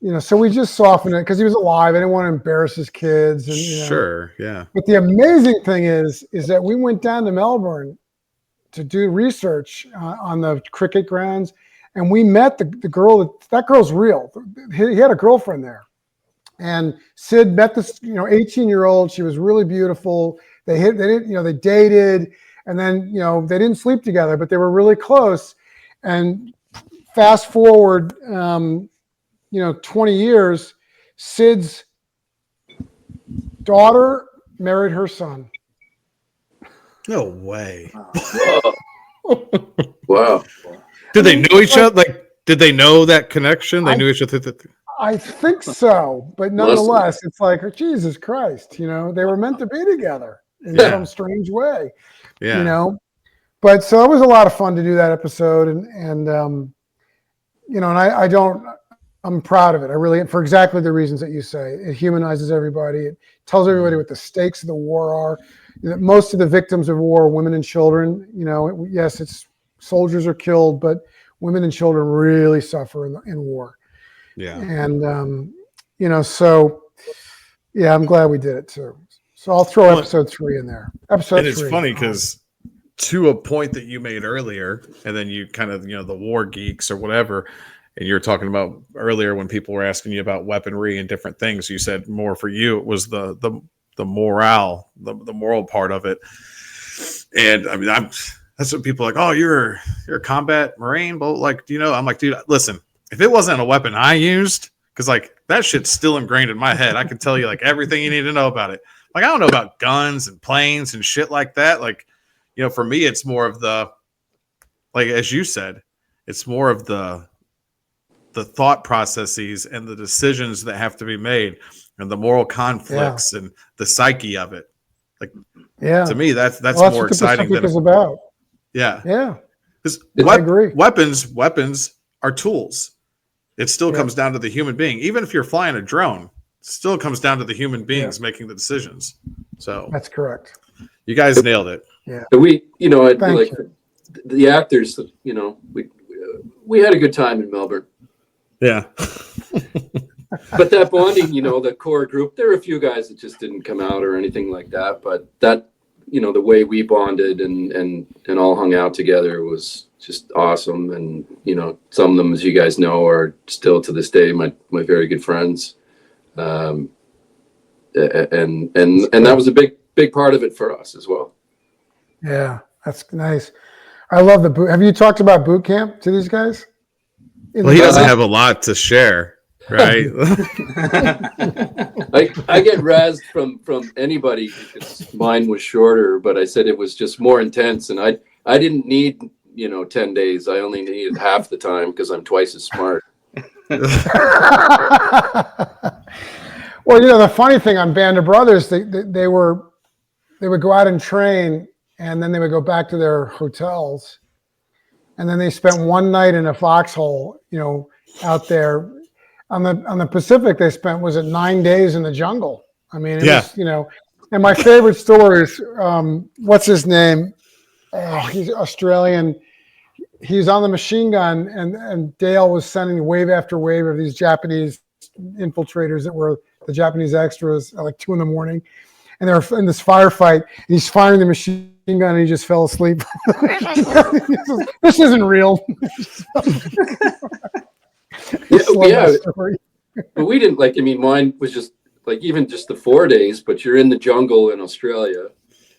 You know, so we just softened it because he was alive. I didn't want to embarrass his kids. And, you know. Sure, yeah. But the amazing thing is that we went down to Melbourne to do research on the cricket grounds, and we met the girl. That girl's real. He had a girlfriend there, and Sid met this, you know, 18-year-old. She was really beautiful. They dated, and then, you know, they didn't sleep together, but they were really close. And fast forward, you know, 20 years, Sid's daughter married her son. No way. Wow. Did they know each other? Like, did they know that connection? They knew each other. I think so, but nonetheless, it's like, oh, Jesus Christ, you know, they were meant to be together in some strange way, you know. But so it was a lot of fun to do that episode, and you know, and I'm proud of it. I really, for exactly the reasons that you say. It humanizes everybody. It tells everybody what the stakes of the war are. That most of the victims of war are women and children. You know, yes, it's soldiers are killed, but women and children really suffer in war. Yeah. And, you know, so, yeah, I'm glad we did it too. So I'll throw episode 3 in there. Episode 3. And it's funny because to a point that you made earlier, and then you kind of, you know, the war geeks or whatever, and you were talking about earlier when people were asking you about weaponry and different things, you said more for you, it was the morale, the moral part of it. And I mean, that's what people are like, oh, you're a combat Marine, but like, you know, I'm like, dude, listen, if it wasn't a weapon I used, because like that shit's still ingrained in my head. I can tell you like everything you need to know about it. Like I don't know about guns and planes and shit like that. Like, you know, for me, it's more of the, like as you said, it's more of the thought processes and the decisions that have to be made and the moral conflicts and the psyche of it. Like, to me, that's more exciting than it's about. Yeah. Yeah. I agree. Weapons are tools. It still comes down to the human being. Even if you're flying a drone, it still comes down to the human beings making the decisions. So that's correct. You guys nailed it. Yeah. We, you know, like the actors, you know, we had a good time in Melbourne. Yeah. But that bonding, you know, the core group, there were a few guys that just didn't come out or anything like that. But that, you know, the way we bonded and all hung out together was just awesome. And, you know, some of them, as you guys know, are still to this day my very good friends. And that was a big part of it for us as well. Yeah, that's nice. I love the boot. Have you talked about boot camp to these guys? Well, he doesn't have a lot to share, right? I get razzed from anybody because mine was shorter, but I said it was just more intense, and I didn't need, you know, 10 days. I only needed half the time because I'm twice as smart. Well, you know, the funny thing on Band of Brothers, they would go out and train, and then they would go back to their hotels, and then they spent one night in a foxhole, you know, out there on the Pacific. They spent, was it 9 days in the jungle? I mean, it was, you know. And my favorite story is, what's his name? Oh, he's Australian. He's on the machine gun, and Dale was sending wave after wave of these Japanese infiltrators that were the Japanese extras at like 2 a.m. And they're in this firefight, and he's firing the machine gun, and he just fell asleep. This isn't real. But we didn't like. I mean, mine was just like even just the 4 days. But you're in the jungle in Australia.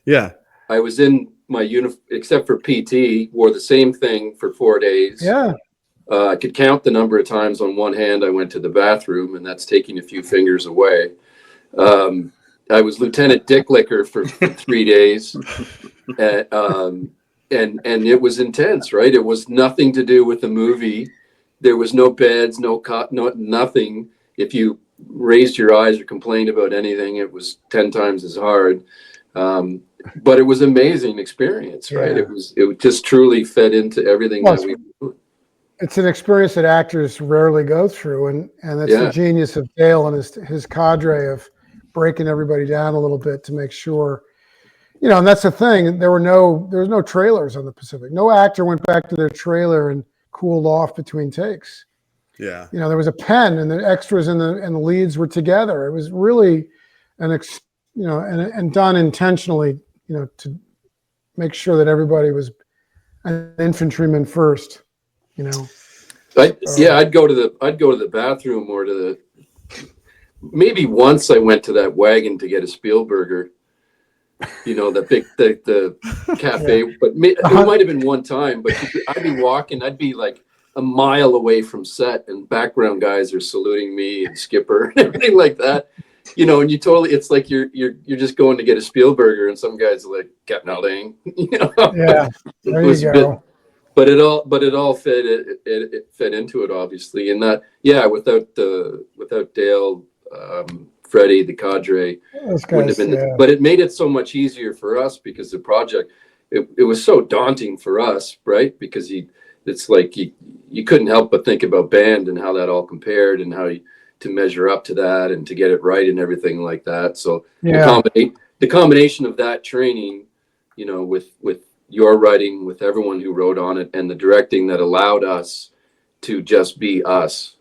Yeah, I was in my uniform, except for PT. Wore the same thing for 4 days. Yeah. I could count the number of times on one hand I went to the bathroom, and that's taking a few fingers away. I was Lieutenant Dick Licker for 3 days, and it was intense, right? It was nothing to do with the movie. There was no beds, no cot, no nothing. If you raised your eyes or complained about anything, it was 10 times as hard. But it was an amazing experience, right? It just truly fed into everything that we do. It's an experience that actors rarely go through, and that's the genius of Dale and his cadre of breaking everybody down a little bit to make sure, you know. And that's the thing. There was no trailers on the Pacific. No actor went back to their trailer and cooled off between takes. Yeah. You know, there was a pen, and the extras and the leads were together. It was really and done intentionally, you know, to make sure that everybody was an infantryman first. You know, I'd go to the bathroom or to the. Maybe once I went to that wagon to get a Spielberger, you know, the cafe. But it might have been one time. But I'd be walking. I'd be like a mile away from set, and background guys are saluting me and Skipper and everything like that. you know, and you totally, it's like you're just going to get a Spielberger, and some guy's like Captain Dang, you know. Yeah, there It was you a go. bit, but it all fit it fit into it, obviously, and that, yeah, without Dale, Freddie, the cadre, Those wouldn't have guys, been, yeah. but it made it so much easier for us because the project, it was so daunting for us, right? Because it's like you couldn't help but think about band and how that all compared and how to measure up to that and to get it right and everything like that. So Yeah. the combination of that training, you know, with your writing, with everyone who wrote on it, and the directing that allowed us to just be us,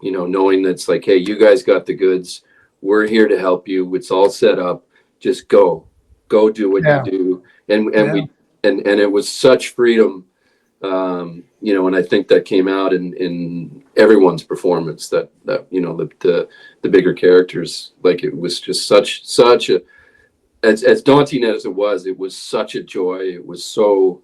you know, knowing that it's like, hey, you guys got the goods. We're here to help you. It's all set up. Just go do what you do. And it was such freedom, you know, and I think that came out in everyone's performance, that you know, the bigger characters, like, it was just such a, as daunting as it was such a joy. It was so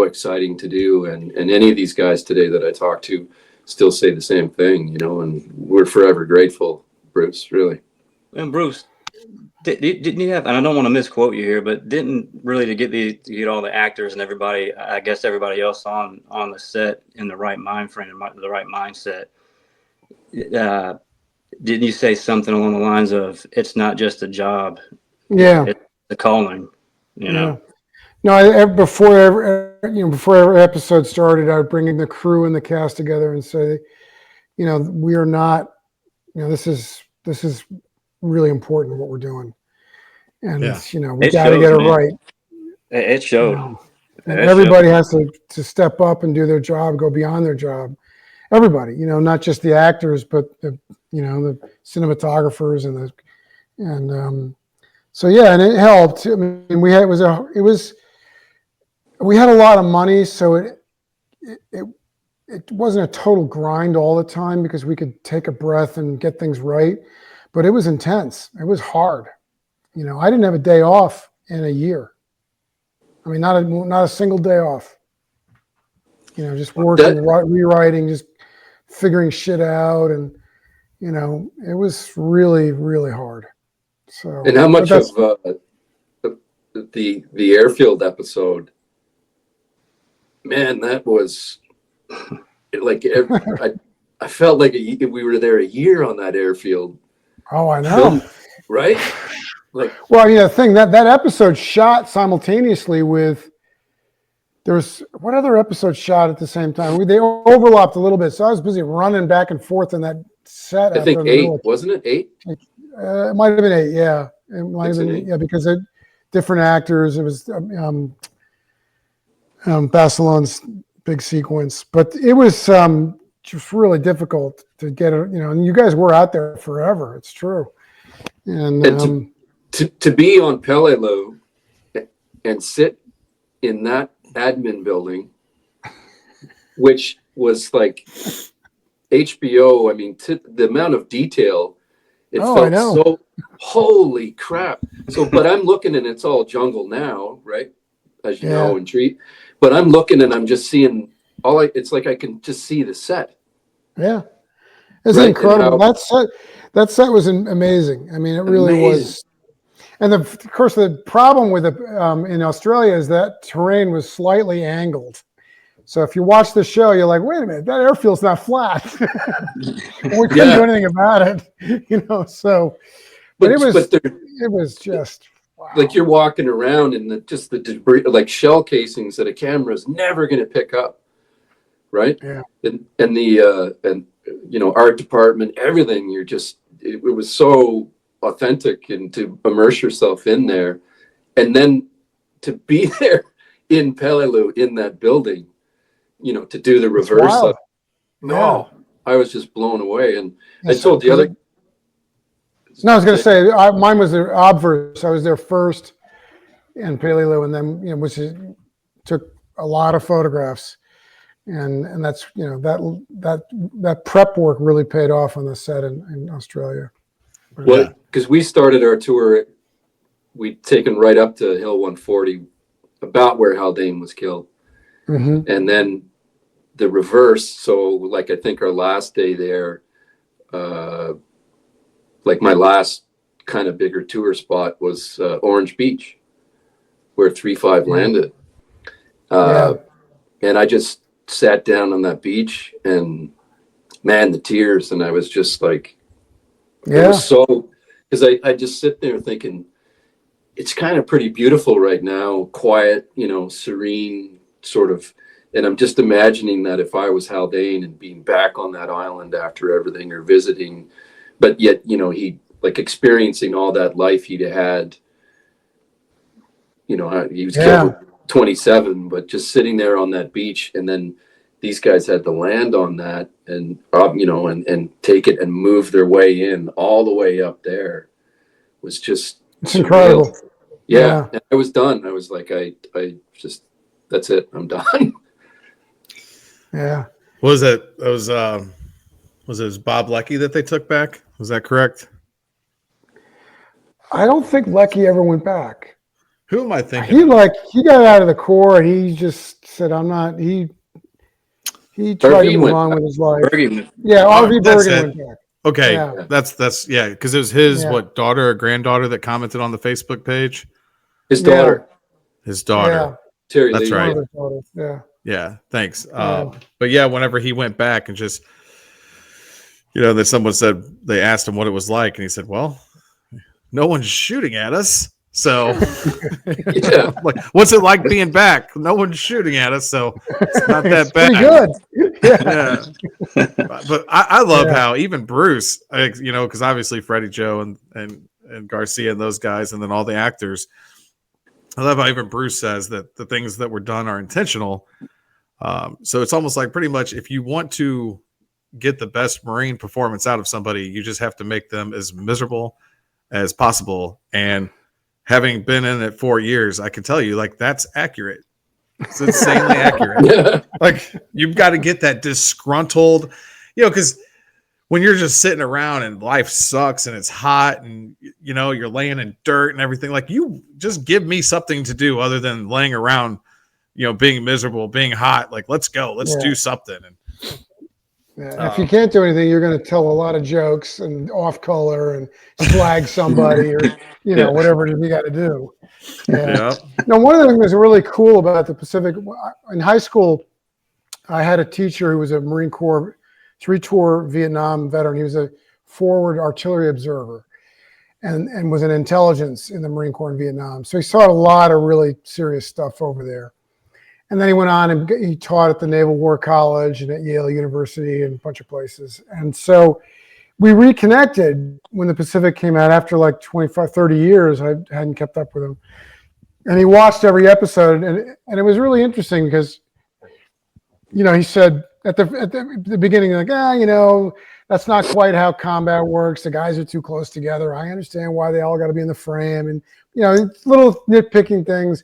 exciting to do, and any of these guys today that I talk to still say the same thing, you know, and we're forever grateful, Bruce, really. And Bruce, didn't you have, and I don't want to misquote you here, but didn't really to get all the actors and everybody, I guess everybody else on the set in the right mind frame, the right mindset, didn't you say something along the lines of, it's not just a job, it's a calling, you know? No, before every episode started, I would bring in the crew and the cast together and say, you know, we are not, you know, this is really important what we're doing, and you know, we got to get it right. It showed. You know, and everybody has to step up and do their job, go beyond their job. Everybody, you know, not just the actors, but the cinematographers and so yeah, and it helped. I mean, we had we had a lot of money, so it wasn't a total grind all the time because we could take a breath and get things right, but it was intense. It was hard. You know, I didn't have a day off in a year. I mean, not a single day off. You know, just working, rewriting, just figuring shit out, and you know, it was really, really hard. So, and how much of the airfield episode, man, that was like, I felt like we were there a year on that airfield. Oh, I know. Right? Like, well, yeah, the thing that episode shot simultaneously with, what other episode shot at the same time? They overlapped a little bit, so I was busy running back and forth in that set. I think 8, wasn't it 8? It might have been 8, yeah. It might have been 8, yeah, because different actors. It was Barcelona's big sequence, but it was just really difficult to get it. You know, and you guys were out there forever. It's true, and to be on Peleliu and sit in that admin building, which was like HBO. I mean, the amount of detail, it felt so, holy crap. So, but I'm looking and it's all jungle now, right? As you know, and treat. But I'm looking and I'm just seeing it's like I can just see the set. Yeah, it's incredible. That set was amazing. I mean, it really was. And of course, the problem with it in Australia is that terrain was slightly angled. So if you watch the show, you're like, wait a minute, that airfield's not flat. We couldn't do anything about it, you know. So, but it was just wow. Like you're walking around and the debris, like shell casings that a camera is never going to pick up, right? Yeah. And you know, art department, everything. It was so authentic, and to immerse yourself in there, and then to be there in Peleliu in that building, you know, to do the reverse of, I was just blown away. And I told the other. No, I was going to say mine was the obverse. I was there first in Peleliu, and then, you know, took a lot of photographs, and that's, you know, that prep work really paid off on the set in Australia. Well, because we started our tour, we'd taken right up to Hill 140, about where Haldane was killed, and then the reverse. So, like, I think our last day there, like my last kind of bigger tour spot was Orange Beach, where 3-5 landed. And I just sat down on that beach, and man, the tears. And I was just like, it was so, because I just sit there thinking, it's kind of pretty beautiful right now, quiet, you know, serene sort of. And I'm just imagining that if I was Haldane and being back on that island after everything, or visiting, but yet, you know, he like experiencing all that life he'd had, you know, he was killed at 27, but just sitting there on that beach, and then these guys had to land on that and, you know, and take it and move their way in all the way up there was just, it's incredible. Yeah. And I was done. I was like, I just, that's it. I'm done. Yeah. Was it Bob Leckie that they took back? Was that correct? I don't think Leckie ever went back. Who am I thinking? He got out of the Corps, and he just said, I'm not, he tried to move on with his life. R.V. Bergen went back. Okay. That's because it was his daughter or granddaughter that commented on the Facebook page. His daughter. Terry That's Lee. right. Yeah. Thanks. But yeah, whenever he went back and just, you know, that someone said, they asked him what it was like, and he said, well, no one's shooting at us. So like, what's it like being back? No one's shooting at us, so it's not that bad. Pretty good. But I love how even Bruce, you know, because obviously Freddie Joe and Garcia and those guys, and then all the actors, I love how even Bruce says that the things that were done are intentional. So it's almost like pretty much if you want to get the best Marine performance out of somebody, you just have to make them as miserable as possible. And having been in it 4 years, I can tell you, like, that's accurate. It's insanely accurate. Like, you've got to get that disgruntled, you know, because when you're just sitting around and life sucks and it's hot and, you know, you're laying in dirt and everything, like, you just give me something to do other than laying around, you know, being miserable, being hot. Like, let's go. Let's do something. And if you can't do anything, you're going to tell a lot of jokes and off color and flag somebody or, you know, whatever you got to do. Now, one of the things that's really cool about the Pacific, in high school, I had a teacher who was a Marine Corps 3-tour Vietnam veteran. He was a forward artillery observer and was in intelligence in the Marine Corps in Vietnam. So he saw a lot of really serious stuff over there. And then he went on and he taught at the Naval War College and at Yale University and a bunch of places. And so we reconnected when the Pacific came out after like 25, 30 years. I hadn't kept up with him. And he watched every episode. And it was really interesting because, you know, he said at the beginning, like, you know, that's not quite how combat works. The guys are too close together. I understand why they all got to be in the frame. And, you know, little nitpicking things.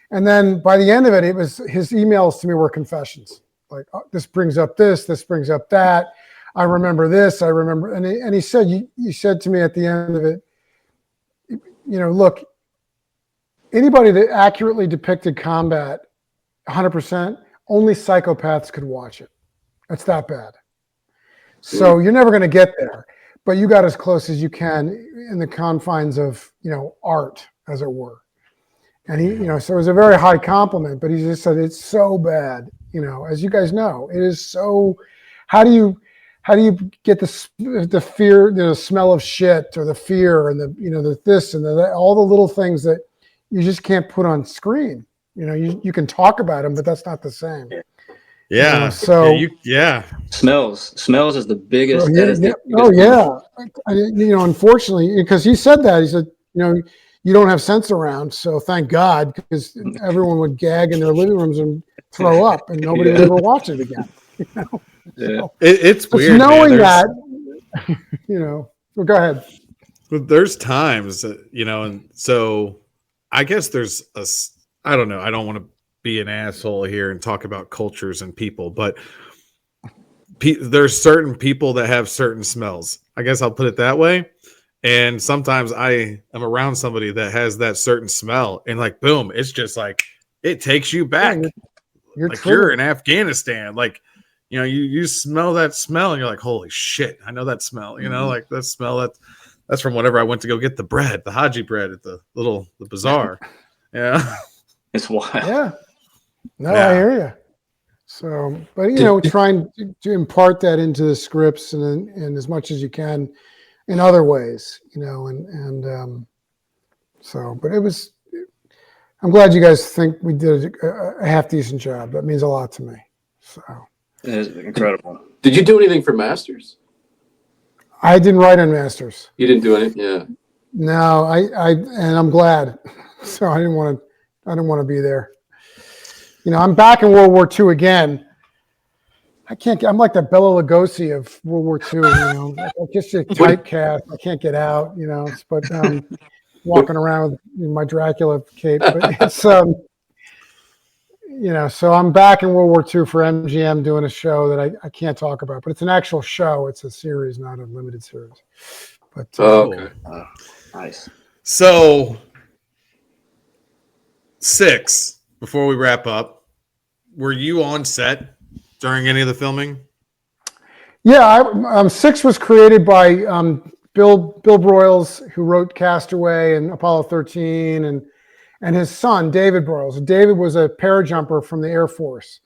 And then by the end of it, it was his emails to me were confessions. Like, oh, this brings up this brings up that. I remember this. I remember. And he said, you said to me at the end of it, you know, look, anybody that accurately depicted combat 100%, only psychopaths could watch it. It's that bad. So you're never going to get there, but you got as close as you can in the confines of, you know, art, as it were. And he, you know, so it was a very high compliment, but he just said, it's so bad, you know, as you guys know, it is so, how do you get the fear, the smell of shit or the fear and the, you know, the this and the, all the little things that you just can't put on screen. You know, you can talk about them, but that's not the same. Yeah. You know, so smells is the biggest. You know, unfortunately, because he said that, he said, you know, you don't have sense around, so thank God, because everyone would gag in their living rooms and throw up, and nobody would ever watch it again. You know? So, it's weird. Knowing that, you know, well, go ahead. There's times, you know, and so I guess there's I don't know. I don't want to be an asshole here and talk about cultures and people, but there's certain people that have certain smells. I guess I'll put it that way. And sometimes I am around somebody that has that certain smell, and like, boom, it's just like, it takes you back. You're in Afghanistan. Like, you know, you smell that smell and you're like, holy shit, I know that smell, you know, like that smell, That's from whenever I went to go get the bread, the Haji bread at the bazaar. Yeah. It's wild. Yeah. No, Yeah. I hear you. So, but trying to impart that into the scripts and as much as you can in other ways, so, but I'm glad you guys think we did a half decent job. That means a lot to me. So It is incredible. Did you do anything for Masters? I didn't write on Masters. You didn't do anything? Yeah. No, and I'm glad. So I didn't want to be there. I'm back in World War II again. I'm like the Bela Lugosi of World War II, I just a typecast. I can't get out, but walking around with my Dracula cape. But it's, so I'm back in World War II for MGM doing a show that I can't talk about, but it's an actual show. It's a series, not a limited series. But okay. Nice. So 6, before we wrap up, were you on set during any of the filming? Yeah, 6 was created by Bill Broyles, who wrote Castaway and Apollo 13, and his son David Broyles. David was a parajumper from the Air Force,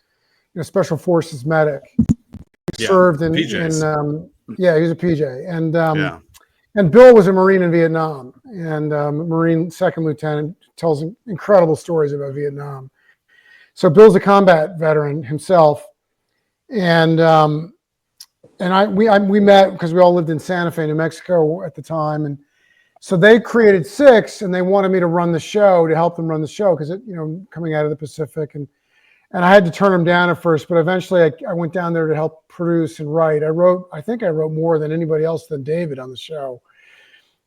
Special Forces medic. He served in PJs. He was a PJ, and Bill was a Marine in Vietnam, and Marine second lieutenant, tells incredible stories about Vietnam. So Bill's a combat veteran himself, and we met because we all lived in Santa Fe, New Mexico at the time, and so they created 6, and they wanted me to run the show, to help them run the show, because coming out of the Pacific, and I had to turn them down at first, but eventually I went down there to help produce and write. I think I wrote more than anybody else than David on the show,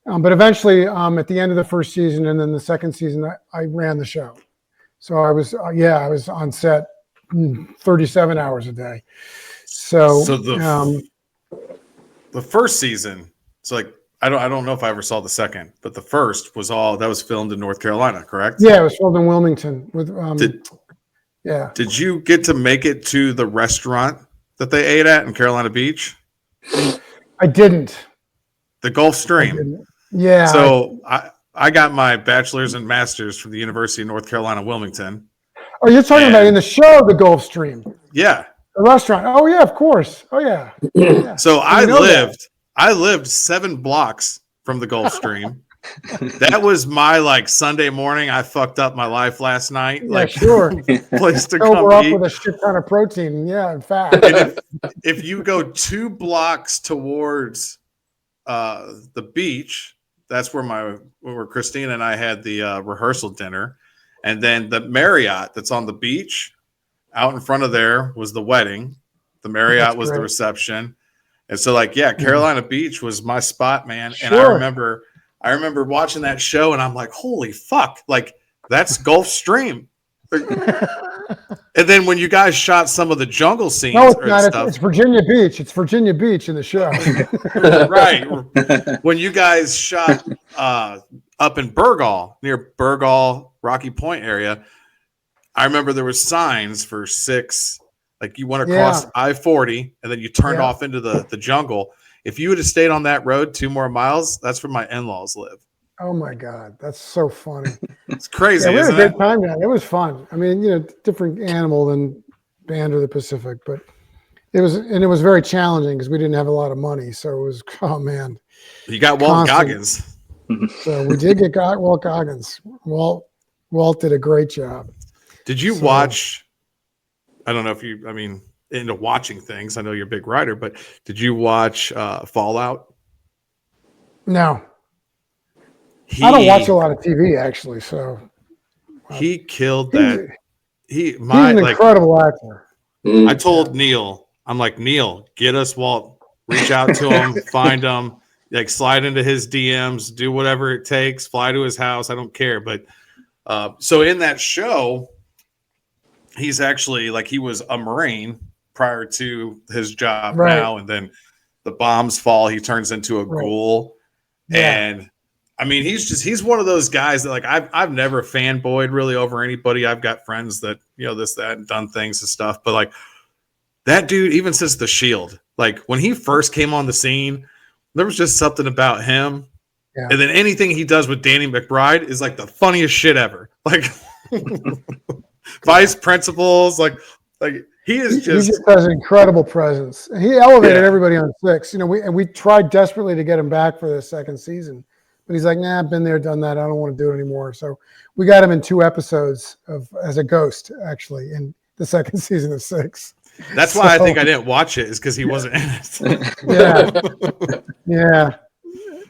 but eventually at the end of the first season and then the second season, I ran the show. So I was on set 37 hours a day. So the first season, it's like I don't know if I ever saw the second, but the first was filmed in North Carolina, correct? Yeah, it was filmed in Wilmington with Did you get to make it to the restaurant that they ate at in Carolina Beach? I didn't. The Gulf Stream. Yeah. So I got my bachelor's and master's from the University of North Carolina, Wilmington. Oh, you're talking about in the show, the Gulf Stream. Yeah. The restaurant. Oh yeah, of course. Oh yeah. Yeah. So I lived 7 blocks from the Gulf Stream. That was my Sunday morning. I fucked up my life last night. Yeah, sure. Place to come eat. Up with a shit ton of protein. Yeah, in fact. If you go 2 blocks towards the beach, that's where Christina and I had the rehearsal dinner, and then the Marriott that's on the beach. Out in front of there was the wedding. The Marriott was the reception. And so Carolina Beach was my spot, man. Sure. And I remember watching that show and I'm like, holy fuck, that's Gulf Stream. And then when you guys shot some of the jungle scenes, no, it's not. It's Virginia Beach. It's Virginia Beach in the show. Right. When you guys shot up in Burgall, near Burgall, Rocky Point area, I remember there were signs for 6, you went across I-40 and then you turned off into the jungle. If you would have stayed on that road 2 more miles, that's where my in-laws live. Oh my God, that's so funny. It's crazy. We had a great time now. It was fun. I mean, different animal than Band of the Pacific, but it was very challenging because we didn't have a lot of money. So it was, oh man. You got Walt Goggins. So we did get Walt Goggins. Walt did a great job. Did you watch? I don't know if into watching things. I know you're a big writer, but did you watch Fallout? No. I don't watch a lot of TV actually, so he killed that. He's an incredible actor. I told Neil, I'm like, Neil, get us Walt. Reach out to him, find him, slide into his DMs, do whatever it takes, fly to his house. I don't care. But so in that show, he's actually he was a Marine prior to his job now, and then the bombs fall, he turns into a ghoul. And I mean, he's one of those guys that I've never fanboyed really over anybody. I've got friends that, this, that, and done things and stuff. But that dude, even since The Shield, when he first came on the scene, there was just something about him Yeah. And then anything he does with Danny McBride is like the funniest shit ever. Like vice principals, like he just has an incredible presence. He elevated everybody on 6. You know, we tried desperately to get him back for the second season, but he's like, nah, I've been there, done that. I don't want to do it anymore. So we got him in 2 episodes as a ghost, actually, in the second season of 6. That's why I think I didn't watch it, is because he wasn't in it. Yeah.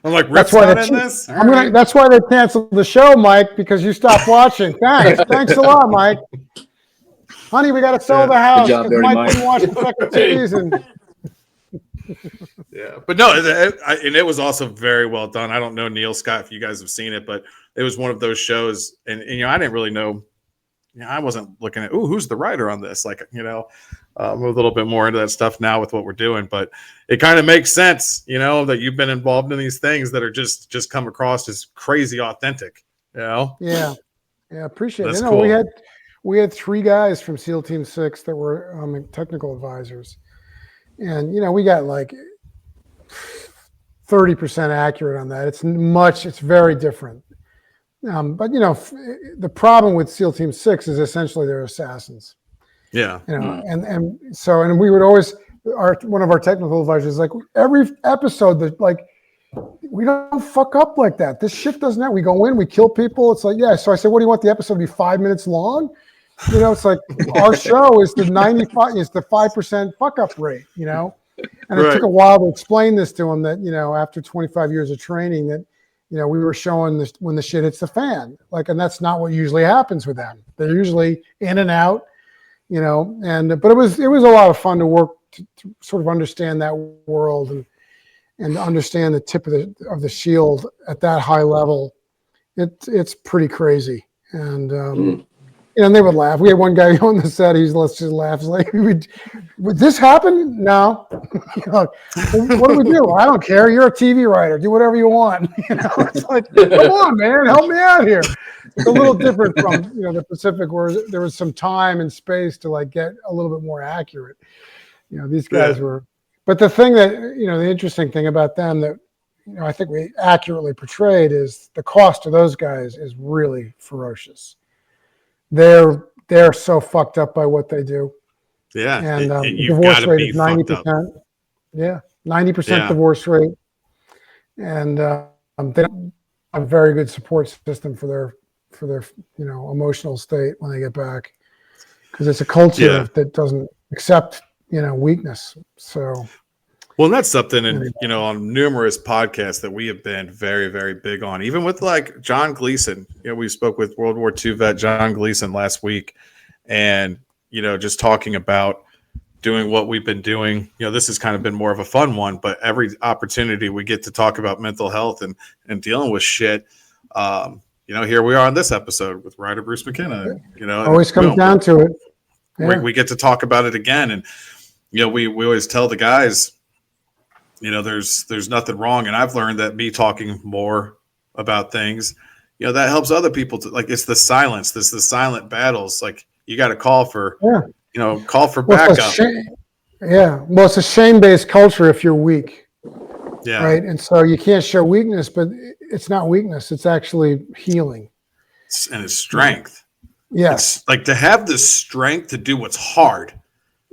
I'm like, Rip's not in this? That's why they canceled the show, Mike, because you stopped watching. Thanks a lot, Mike. Honey, we got to sell the house because Mike didn't watch the second season. Yeah, but no, and it was also very well done. I don't know, Neil Scott, if you guys have seen it, but it was one of those shows, and you know, I didn't really know. You know, I wasn't looking at, who's the writer on this? Like, you know, I'm a little bit more into that stuff now with what we're doing, but it kind of makes sense, you know, that you've been involved in these things that are just come across as crazy authentic, you know? Yeah, appreciate That's it. cool. We had 3 guys from SEAL Team 6 that were technical advisors, and you know, we got like 30% accurate on that. It's very different. But you know, the problem with SEAL Team 6 is essentially they're assassins. Yeah. You know, and we would always, one of our technical advisors, like, every episode that, like, we don't fuck up like that. This shit doesn't happen. We go in, we kill people. It's like, yeah. So I said, what do you want the episode to be, 5 minutes long? You know, it's like our show is the 5% fuck up rate, you know? And it took a while to explain this to him, that, you know, after 25 years of training, that, you know, we were showing this when the shit hits the fan, like, and that's not what usually happens with them. They're usually in and out, you know, but it was a lot of fun to work to sort of understand that world and understand the tip of the shield at that high level. It's pretty crazy. And, you know, and they would laugh. We had one guy on the set. Let's just laugh. He's like, would this happen? No. You know, well, what do we do? I don't care. You're a TV writer. Do whatever you want. You know, it's like, come on, man, help me out here. It's a little different from, you know, the Pacific, where there was some time and space to, like, get a little bit more accurate. You know, these guys were. But the thing that, you know, the interesting thing about them that, you know, I think we accurately portrayed is the cost of those guys is really ferocious. They're so fucked up by what they do. Yeah. And the divorce rate is 90%. Yeah. 90% divorce rate. And they don't have a very good support system for their, you know, emotional state when they get back. Because it's a culture that doesn't accept, you know, weakness. So. Well, and that's something, and you know, on numerous podcasts that we have been very, very big on, even with like John Gleason. You know, we spoke with World War II vet John Gleason last week, and you know, just talking about doing what we've been doing. You know, this has kind of been more of a fun one, but every opportunity we get to talk about mental health and dealing with shit, you know, here we are on this episode with writer Bruce McKenna. You know, always comes down to it. Yeah. We get to talk about it again, and you know, we always tell the guys, you know, there's nothing wrong. And I've learned that me talking more about things, you know, that helps other people to, like, it's the silence. This the silent battles. Like, you got to call for, you know, call for backup. Well, it's a shame-based culture if you're weak. Yeah. Right. And so you can't show weakness, but it's not weakness. It's actually healing. And it's strength. Yes. It's like to have the strength to do what's hard.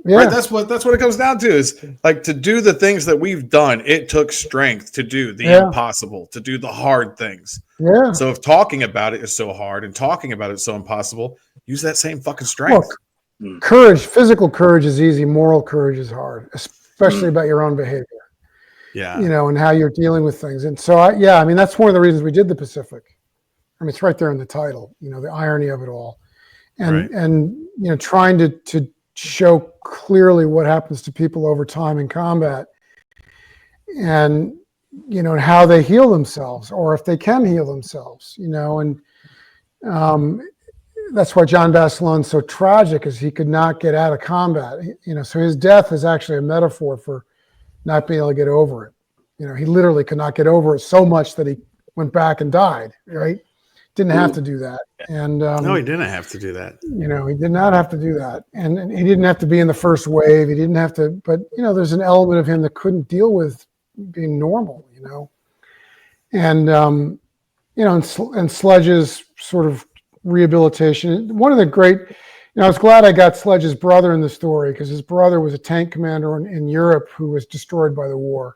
Yeah. Right? That's what it comes down to, is like to do the things that we've done. It took strength to do the impossible, to do the hard things. Yeah. So if talking about it is so hard and talking about it is so impossible, use that same fucking strength. Look, courage, physical courage is easy. Moral courage is hard, especially about your own behavior. Yeah. You know, and how you're dealing with things. And so, I mean, that's one of the reasons we did the Pacific. I mean, it's right there in the title, you know, the irony of it all. And you know, trying to show clearly what happens to people over time in combat, and you know, how they heal themselves, or if they can heal themselves, you know. And that's why John Basilon's so tragic, is he could not get out of combat, you know. So his death is actually a metaphor for not being able to get over it. You know, he literally could not get over it so much that he went back and died. Right. Didn't have to do that. And no, he didn't have to do that. You know, he did not have to do that. And he didn't have to be in the first wave. He didn't have to, but you know, there's an element of him that couldn't deal with being normal, you know. and and Sledge's sort of rehabilitation. One of the great, I was glad I got Sledge's brother in the story, because his brother was a tank commander in Europe who was destroyed by the war.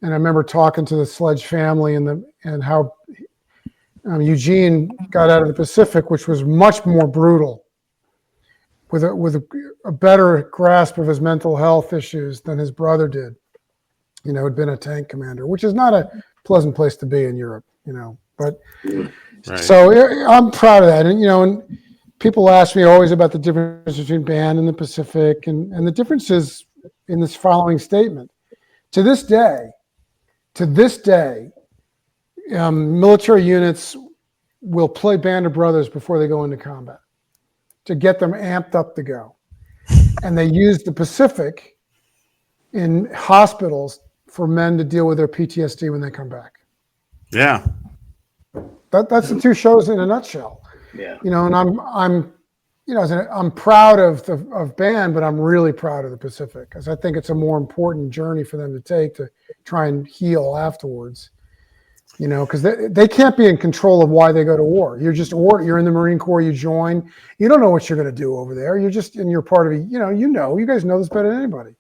And I remember talking to the Sledge family and how Eugene got out of the Pacific, which was much more brutal, with a better grasp of his mental health issues than his brother did. Had been a tank commander, which is not a pleasant place to be in Europe. But Right. So I'm proud of that. And people ask me always about the difference between band and the Pacific, and the difference is in this following statement. To this day, military units will play Band of Brothers before they go into combat to get them amped up to go. And they use the Pacific in hospitals for men to deal with their PTSD when they come back. Yeah. That's the two shows in a nutshell. Yeah. And I'm proud of band, but I'm really proud of the Pacific, because I think it's a more important journey for them to take to try and heal afterwards. Because they can't be in control of why they go to war. You're in the Marine Corps, you join, you don't know what you're going to do over there. You're part of it. You guys know this better than anybody,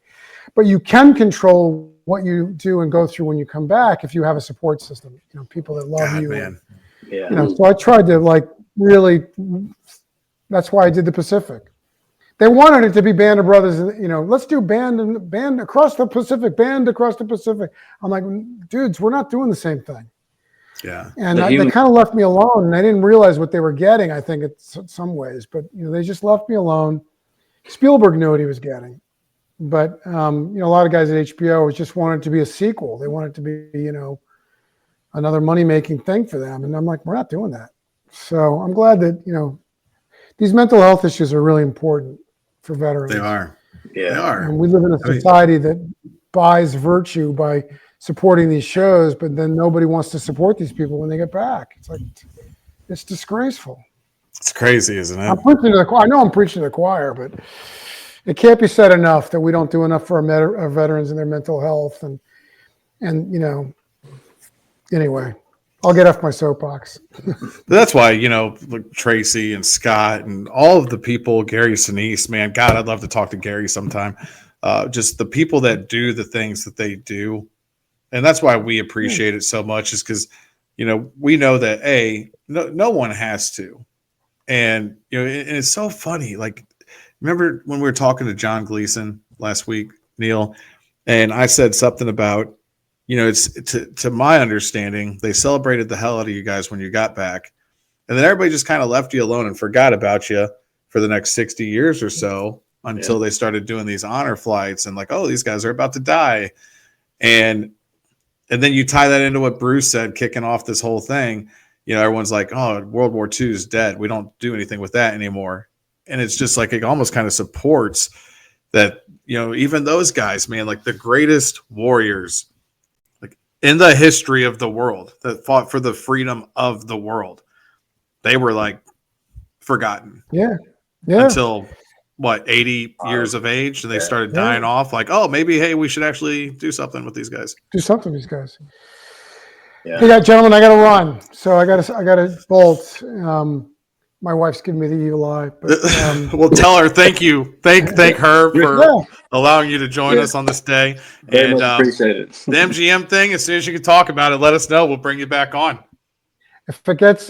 but you can control what you do and go through when you come back if you have a support system. People that love you. Man. Yeah. So I tried to really. That's why I did the Pacific. They wanted it to be Band of Brothers. Let's do band across the Pacific. Band across the Pacific. I'm like, dudes, we're not doing the same thing. Yeah. And they kind of left me alone, and I didn't realize what they were getting. I think in some ways, but they just left me alone. Spielberg knew what he was getting, but a lot of guys at HBO just wanted it to be a sequel. They wanted it to be another money-making thing for them, and I'm like, we're not doing that. So I'm glad that these mental health issues are really important for veterans. They are. Yeah. They are. And we live in a society that buys virtue by supporting these shows, but then nobody wants to support these people when they get back. It's disgraceful. It's crazy, isn't it? I'm preaching to the choir. I know I'm preaching to the choir, but it can't be said enough that we don't do enough for our veterans and their mental health. And anyway, I'll get off my soapbox. That's why, like Tracy and Scott and all of the people, Gary Sinise, man, God, I'd love to talk to Gary sometime. Just the people that do the things that they do. And that's why we appreciate it so much, is because, we know that no one has to. And, and it's so funny. Like, remember when we were talking to John Gleason last week, Neil, and I said something about, it's to my understanding, they celebrated the hell out of you guys when you got back. And then everybody just kind of left you alone and forgot about you for the next 60 years or so until they started doing these honor flights and like, oh, these guys are about to die. And then you tie that into what Bruce said, kicking off this whole thing. Everyone's like, oh, World War II is dead. We don't do anything with that anymore. And it's just like, it almost kind of supports that, even those guys, man, like the greatest warriors in the history of the world that fought for the freedom of the world, they were like forgotten. Yeah. Until 80 years of age, and they started dying off. Like, oh, maybe, hey, we should actually do something with these guys. Do something with these guys. Yeah. Hey, gentlemen, I got to run, so I got to bolt. My wife's giving me the evil eye. But, well, tell her thank you. Thank her for allowing you to join us on this day. Very and much appreciate it. The MGM thing, as soon as you can talk about it, let us know. We'll bring you back on. If it gets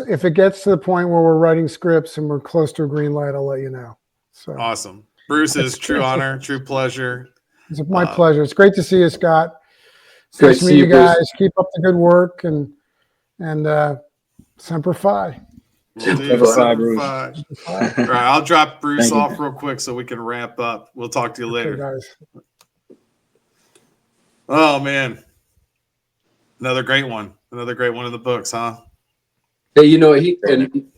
to the point where we're writing scripts and we're close to a green light, I'll let you know. So awesome. Bruce, is true honor, true pleasure. It's my pleasure. It's great to see you, Scott. It's nice to meet you guys. Bruce. Keep up the good work and Semper Fi. Semper Fi, Bruce. All right, I'll drop Bruce off real quick so we can wrap up. We'll talk to you later. Okay, guys. Oh man, another great one. Another great one in the books, huh? Hey,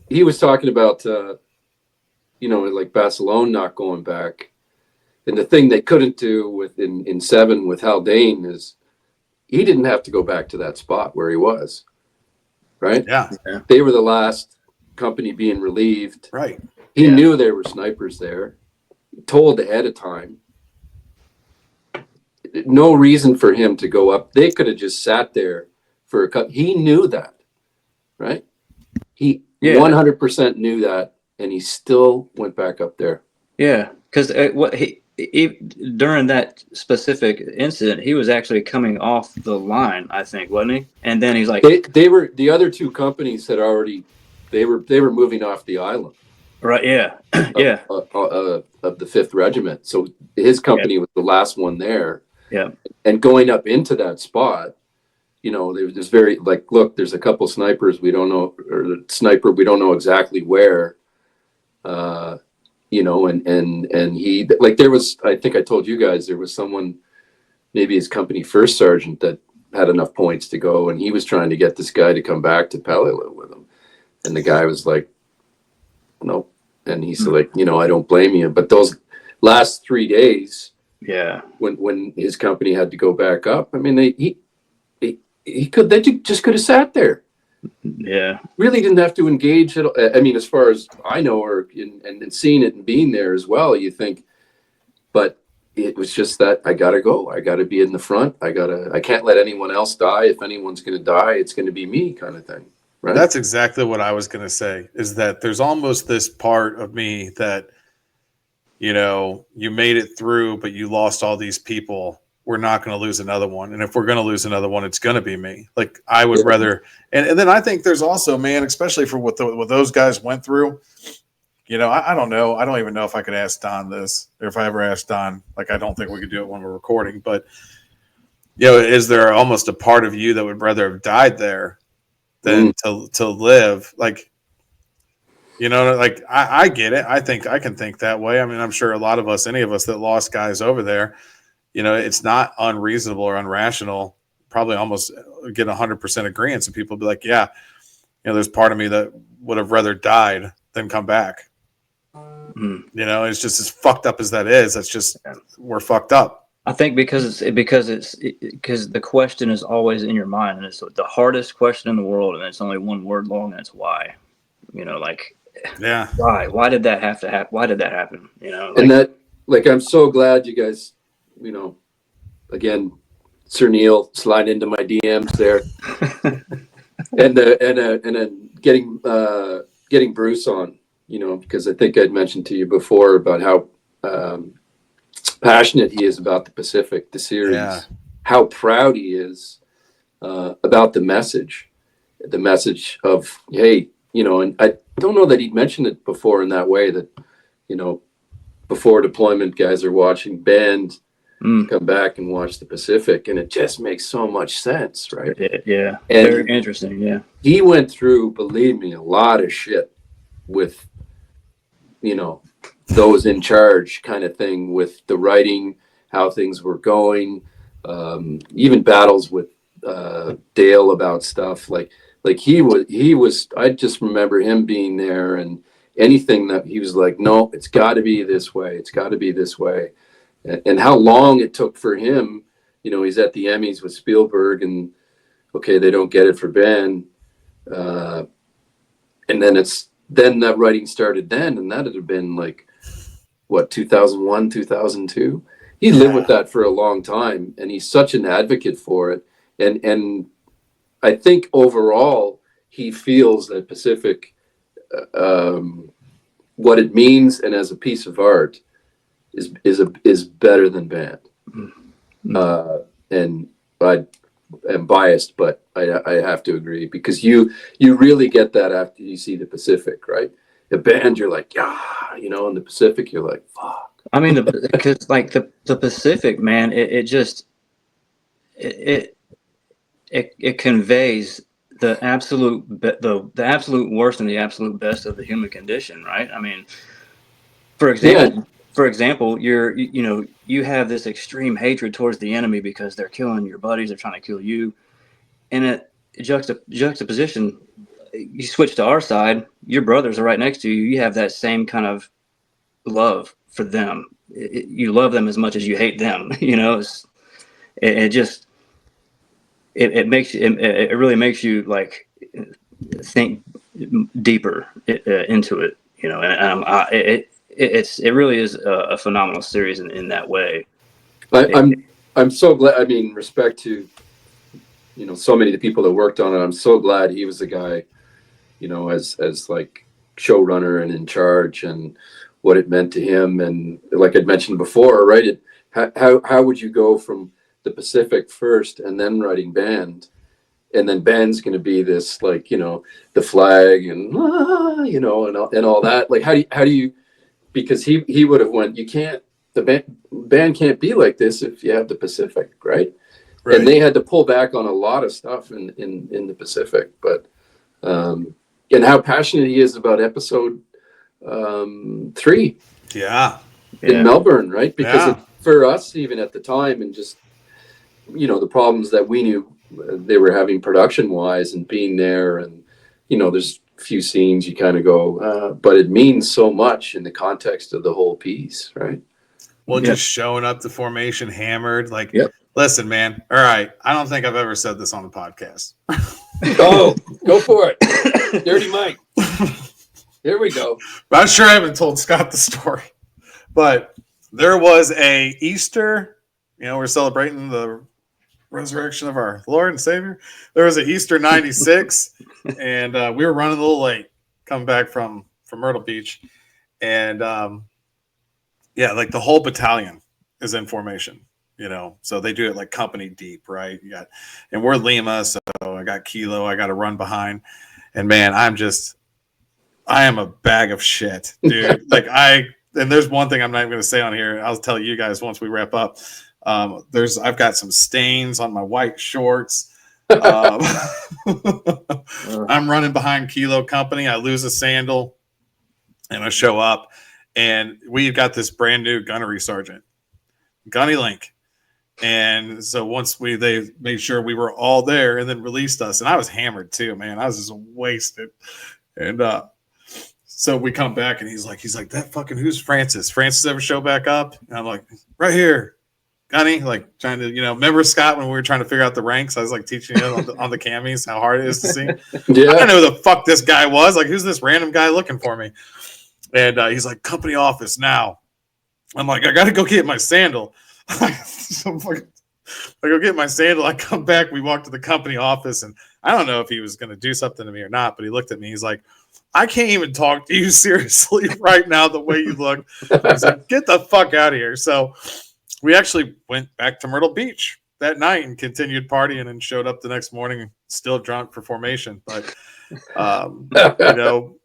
he was talking about like Barcelona not going back, and the thing they couldn't do in 7 with Haldane is he didn't have to go back to that spot where he was, right? Yeah. They were the last company being relieved. Right. He knew there were snipers there, told ahead of time. No reason for him to go up. They could have just sat there for a cut. He knew that, right? He 100% knew that, and he still went back up there. Yeah, because what he during that specific incident, he was actually coming off the line, I think, wasn't he? And then he's like, they were, the other two companies had already, they were moving off the island. Right. Yeah. Of, Yeah. Of the 5th Regiment. So his company was the last one there. Yeah. And going up into that spot, you know, there's very like, look, there's a couple snipers we don't know, or the sniper we don't know exactly where. You know, and he, like, there was, I think I told you guys, there was someone, maybe his company first sergeant, that had enough points to go, and he was trying to get this guy to come back to Peleliu with him, and the guy was like, nope. And he's like, you know, I don't blame you, but those last 3 days, when his company had to go back up, I mean, they just could have sat there. Yeah. Really didn't have to engage at all. I mean, as far as I know, or and seeing it and being there as well, you think, but it was just that I gotta go. I gotta be in the front. I can't let anyone else die. If anyone's gonna die, it's gonna be me, kind of thing. Right? That's exactly what I was gonna say, is that there's almost this part of me that, you know, you made it through, but you lost all these people. We're not going to lose another one. And if we're going to lose another one, it's going to be me. Like, I would rather, and then I think there's also, man, especially for what those guys went through, you know, I don't know. I don't even know if I could ask Don this, or if I ever asked Don. Like, I don't think we could do it when we're recording, but, you know, is there almost a part of you that would rather have died there than to live? Like, you know, like, I get it. I think I can think that way. I mean, I'm sure a lot of us, any of us that lost guys over there, you know, it's not unreasonable or irrational. Probably almost get 100% agreement. And people be like, yeah, you know, there's part of me that would have rather died than come back. You know, it's just as fucked up as that is. That's just, we're fucked up. I think because the question is always in your mind, and it's the hardest question in the world, and it's only one word long, and it's why. You know, like, yeah, why did that have to happen? Why did that happen? You know, like, and that, like, I'm so glad you guys, you know, again, Sir Neil, slide into my DMs there, and getting Bruce on, you know, because I think I'd mentioned to you before about how passionate he is about the Pacific, the series, how proud he is about the message of, hey, you know, and I don't know that he'd mentioned it before in that way, that, you know, before deployment, guys are watching band, come back and watch the Pacific, and it just makes so much sense, right? Yeah, and very interesting. Yeah, he went through, believe me, a lot of shit with, you know, those in charge, kind of thing, with the writing, how things were going, even battles with Dale about stuff. Like he was. I just remember him being there, and anything that he was like, no, it's got to be this way. It's got to be this way. And how long it took for him, you know, he's at the Emmys with Spielberg, and okay, they don't get it for Ben, and then that writing started then, and that had been like, what, 2001, 2002. He lived with that for a long time, and he's such an advocate for it, and I think overall he feels that Pacific, what it means, and as a piece of art, is better than band. And I am biased, but I have to agree, because you really get that after you see the Pacific, right? The band, you're like, yeah, you know, in the Pacific, you're like, fuck. I mean, because like the Pacific, man, it conveys the absolute the absolute worst and the absolute best of the human condition, right? I mean, for example, you have this extreme hatred towards the enemy because they're killing your buddies, they're trying to kill you, and at juxtaposition, you switch to our side, your brothers are right next to you. You have that same kind of love for them. You love them as much as you hate them. You know, it really makes you like think deeper into it. You know, and it really is a phenomenal series in that way. I'm so glad. I mean, respect to you know, so many of the people that worked on it. I'm so glad he was the guy, you know, as like showrunner and in charge, and what it meant to him. And like I'd mentioned before, right? How would you go from the Pacific first and then writing Band? And then Band's going to be this, like, you know, the flag and, you know, and all that. Like, how do you, because he would have went, you can't, the band can't be like this if you have the Pacific, right? And they had to pull back on a lot of stuff in the Pacific. But, and how passionate he is about episode 3. Yeah. In Melbourne, right? Because for us, even at the time, and just, you know, the problems that we knew they were having production wise, and being there, and, you know, there's a few scenes you kind of go, but it means so much in the context of the whole piece, right? Well, just showing up to formation hammered, like, listen, man. All right, I don't think I've ever said this on the podcast. Oh, go for it. Dirty Mike. Here we go. I'm sure I haven't told Scott the story, but there was a Easter, you know, we're celebrating the resurrection of our Lord and Savior. There was an Easter 96, and we were running a little late coming back from Myrtle Beach. And like the whole battalion is in formation, you know, so they do it like company deep, right? And we're Lima, so I got Kilo, I got to run behind. And man, I am a bag of shit, dude. And there's one thing I'm not even going to say on here. I'll tell you guys once we wrap up. I've got some stains on my white shorts. I'm running behind Kilo Company. I lose a sandal and I show up, and we've got this brand new gunnery sergeant, Gunny Link. And so once they made sure we were all there and then released us, and I was hammered too, man. I was just wasted. And so we come back, and he's like, that fucking, who's Francis? Francis ever show back up? And I'm like, right here, Gunny, like trying to, you know, remember Scott when we were trying to figure out the ranks? I was like teaching him on the camis how hard it is to see. Yeah. I didn't know who the fuck this guy was. Like, who's this random guy looking for me? And he's like, company office now. I'm like, I got to go get my sandal. So I go get my sandal. I come back. We walk to the company office, and I don't know if he was going to do something to me or not, but he looked at me. He's like, I can't even talk to you seriously right now the way you look. He's like, get the fuck out of here. So we actually went back to Myrtle Beach that night and continued partying, and showed up the next morning still drunk for formation. But, you know,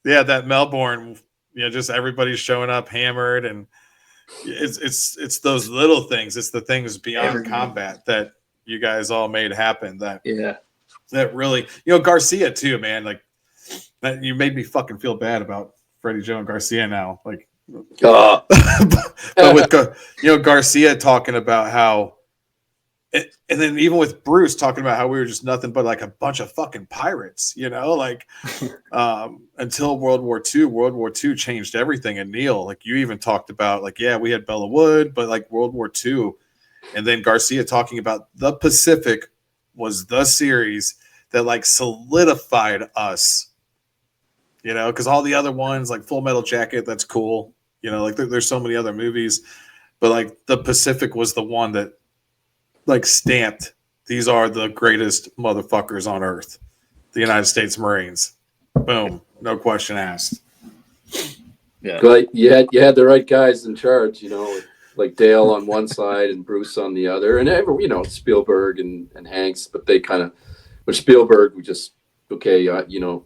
that Melbourne, you know, just everybody's showing up hammered, and it's those little things. It's the things beyond combat that you guys all made happen. That really, you know, Garcia too, man. Like, that you made me fucking feel bad about Freddie Joe and Garcia now. Like, but with you know, Garcia talking about how, and then even with Bruce talking about how we were just nothing but like a bunch of fucking pirates, you know, like until World War II changed everything. And Neil, like, you even talked about, like, we had Bella Wood, but like World War II, and then Garcia talking about the Pacific was the series that like solidified us, you know, because all the other ones like Full Metal Jacket, that's cool, you know, like there's so many other movies, but like the Pacific was the one that like stamped, these are the greatest motherfuckers on earth, the United States Marines. Boom, no question asked. Yeah, but you had the right guys in charge, you know, like Dale on one side and Bruce on the other, and you know, Spielberg and Hanks, but they kind of, with Spielberg, we just, you know,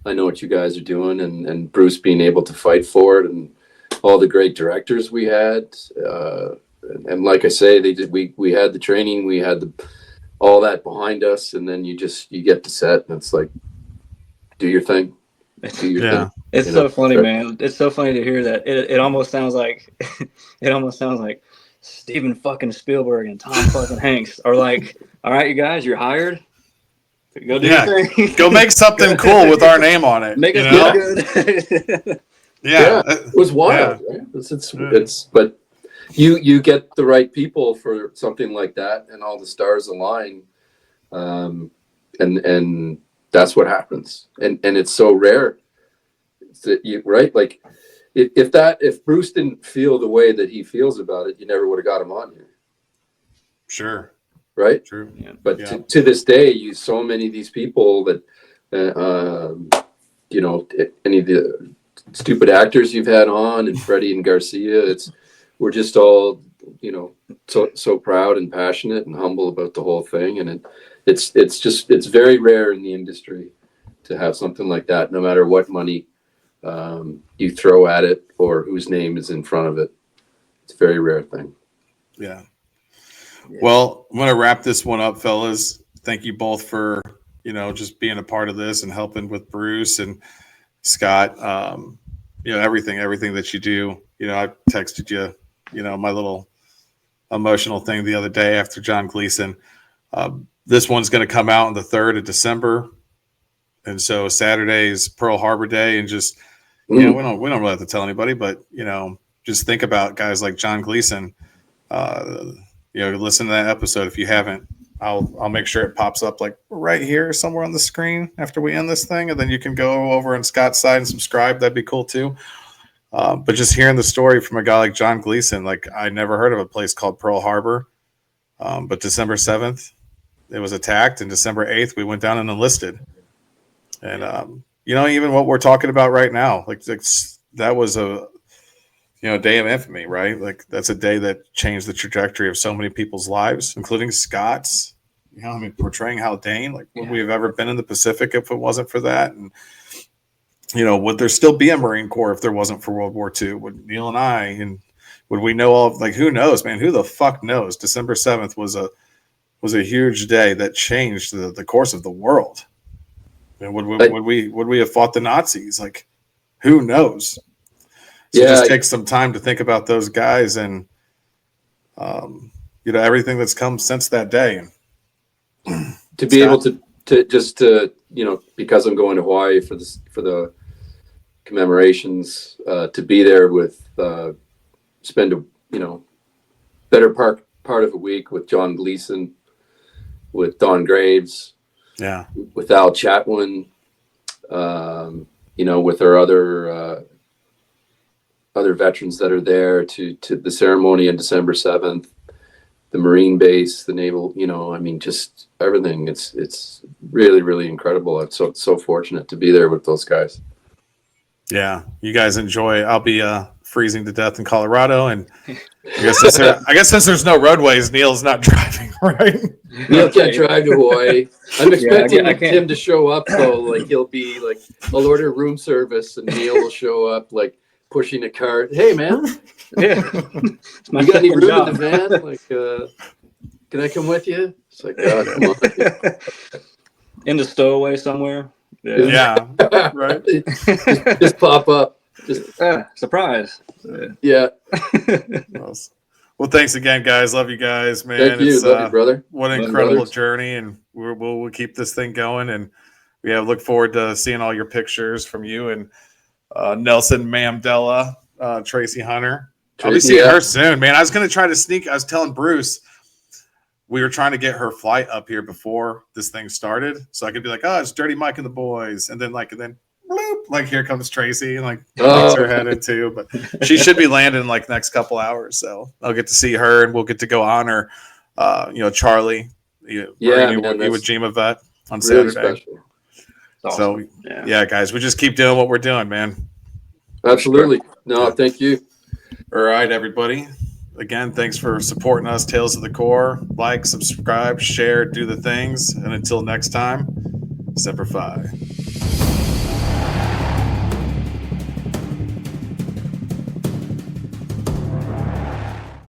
I know what you guys are doing, and Bruce being able to fight for it, and all the great directors we had, and like I say, we had the training, we had all that behind us, and then you get to set, and it's like, do your thing. Do your thing. It's so funny, man. It's so funny to hear that. It almost sounds like Steven fucking Spielberg and Tom fucking Hanks are like, all right, you guys, you're hired. Go do your thing. Go make something cool with our name on it. Make us look good. It was wild. Right? It's but you get the right people for something like that, and all the stars align, and that's what happens. And it's so rare. Right? Like, if Bruce didn't feel the way that he feels about it, you never would have got him on here. Sure. right? True. Yeah. But Yeah. to this day, so many of these people that, any of the stupid actors you've had on, and Freddie and Garcia, we're just all, so proud and passionate and humble about the whole thing. And it's very rare in the industry to have something like that, no matter what money you throw at it or whose name is in front of it. It's a very rare thing. Yeah. Well, I'm going to wrap this one up, fellas. Thank you both for, just being a part of this and helping with Bruce and Scott. Everything that you do. I texted you, my little emotional thing the other day after John Gleason. This one's going to come out on the 3rd of December. And so Saturday is Pearl Harbor Day, and just, we don't really have to tell anybody, but, just think about guys like John Gleason. Listen to that episode if you haven't. I'll make sure it pops up like right here somewhere on the screen after we end this thing, and then you can go over on Scott's side and subscribe. That'd be cool too. But just hearing the story from a guy like John Gleason, like I never heard of a place called Pearl Harbor, but December 7th it was attacked, and December 8th we went down and enlisted. And even what we're talking about right now, like that was a day of infamy, right? Like that's a day that changed the trajectory of so many people's lives, including Scott's. Portraying Haldane, like would we have ever been in the Pacific if it wasn't for that? And would there still be a Marine Corps if there wasn't for World War II? Would Neil and I, and would we know all? Like who knows, man? Who the fuck knows? December 7th was a huge day that changed the course of the world. And would we have fought the Nazis? Like who knows? So just take some time to think about those guys and, everything that's come since that day. To be able to because I'm going to Hawaii for the commemorations, to be there with, spend a, better part of a week with John Gleason, with Don Graves, with Al Chatwin, with our other veterans that are there to the ceremony on December 7th, the Marine base, the naval, just everything. It's really, really incredible. I'm so fortunate to be there with those guys. Yeah. You guys enjoy. I'll be freezing to death in Colorado. And I guess since there's no roadways, Neil's not driving, right? Neil can't drive to Hawaii. I'm expecting him to show up though. Like he'll be like, I'll order room service and Neil will show up like pushing a cart. Hey man, you got any room in the van? Like, can I come with you? It's like, God, come on. In the stowaway somewhere. Yeah. Right. Just pop up. Just surprise. Yeah. Well, thanks again, guys. Love you guys, man. Thank you. Love you, brother. What an incredible journey, and we'll keep this thing going. And we look forward to seeing all your pictures from you and Nelson Mandela, Tracy Hunter. I'll be seeing her soon, man. I was going to try to sneak. I was telling Bruce we were trying to get her flight up here before this thing started, so I could be like, "Oh, it's Dirty Mike and the boys," and then bloop, like here comes Tracy, and takes her head into. But she should be landing in next couple hours, so I'll get to see her, and we'll get to go honor, Charlie, you with Jima Vet on really Saturday. Special. Awesome. So guys, we just keep doing what we're doing, man. Absolutely. No, thank you. All right, everybody. Again, thanks for supporting us, Tales of the Core. Like, subscribe, share, do the things. And until next time, Semper Fi.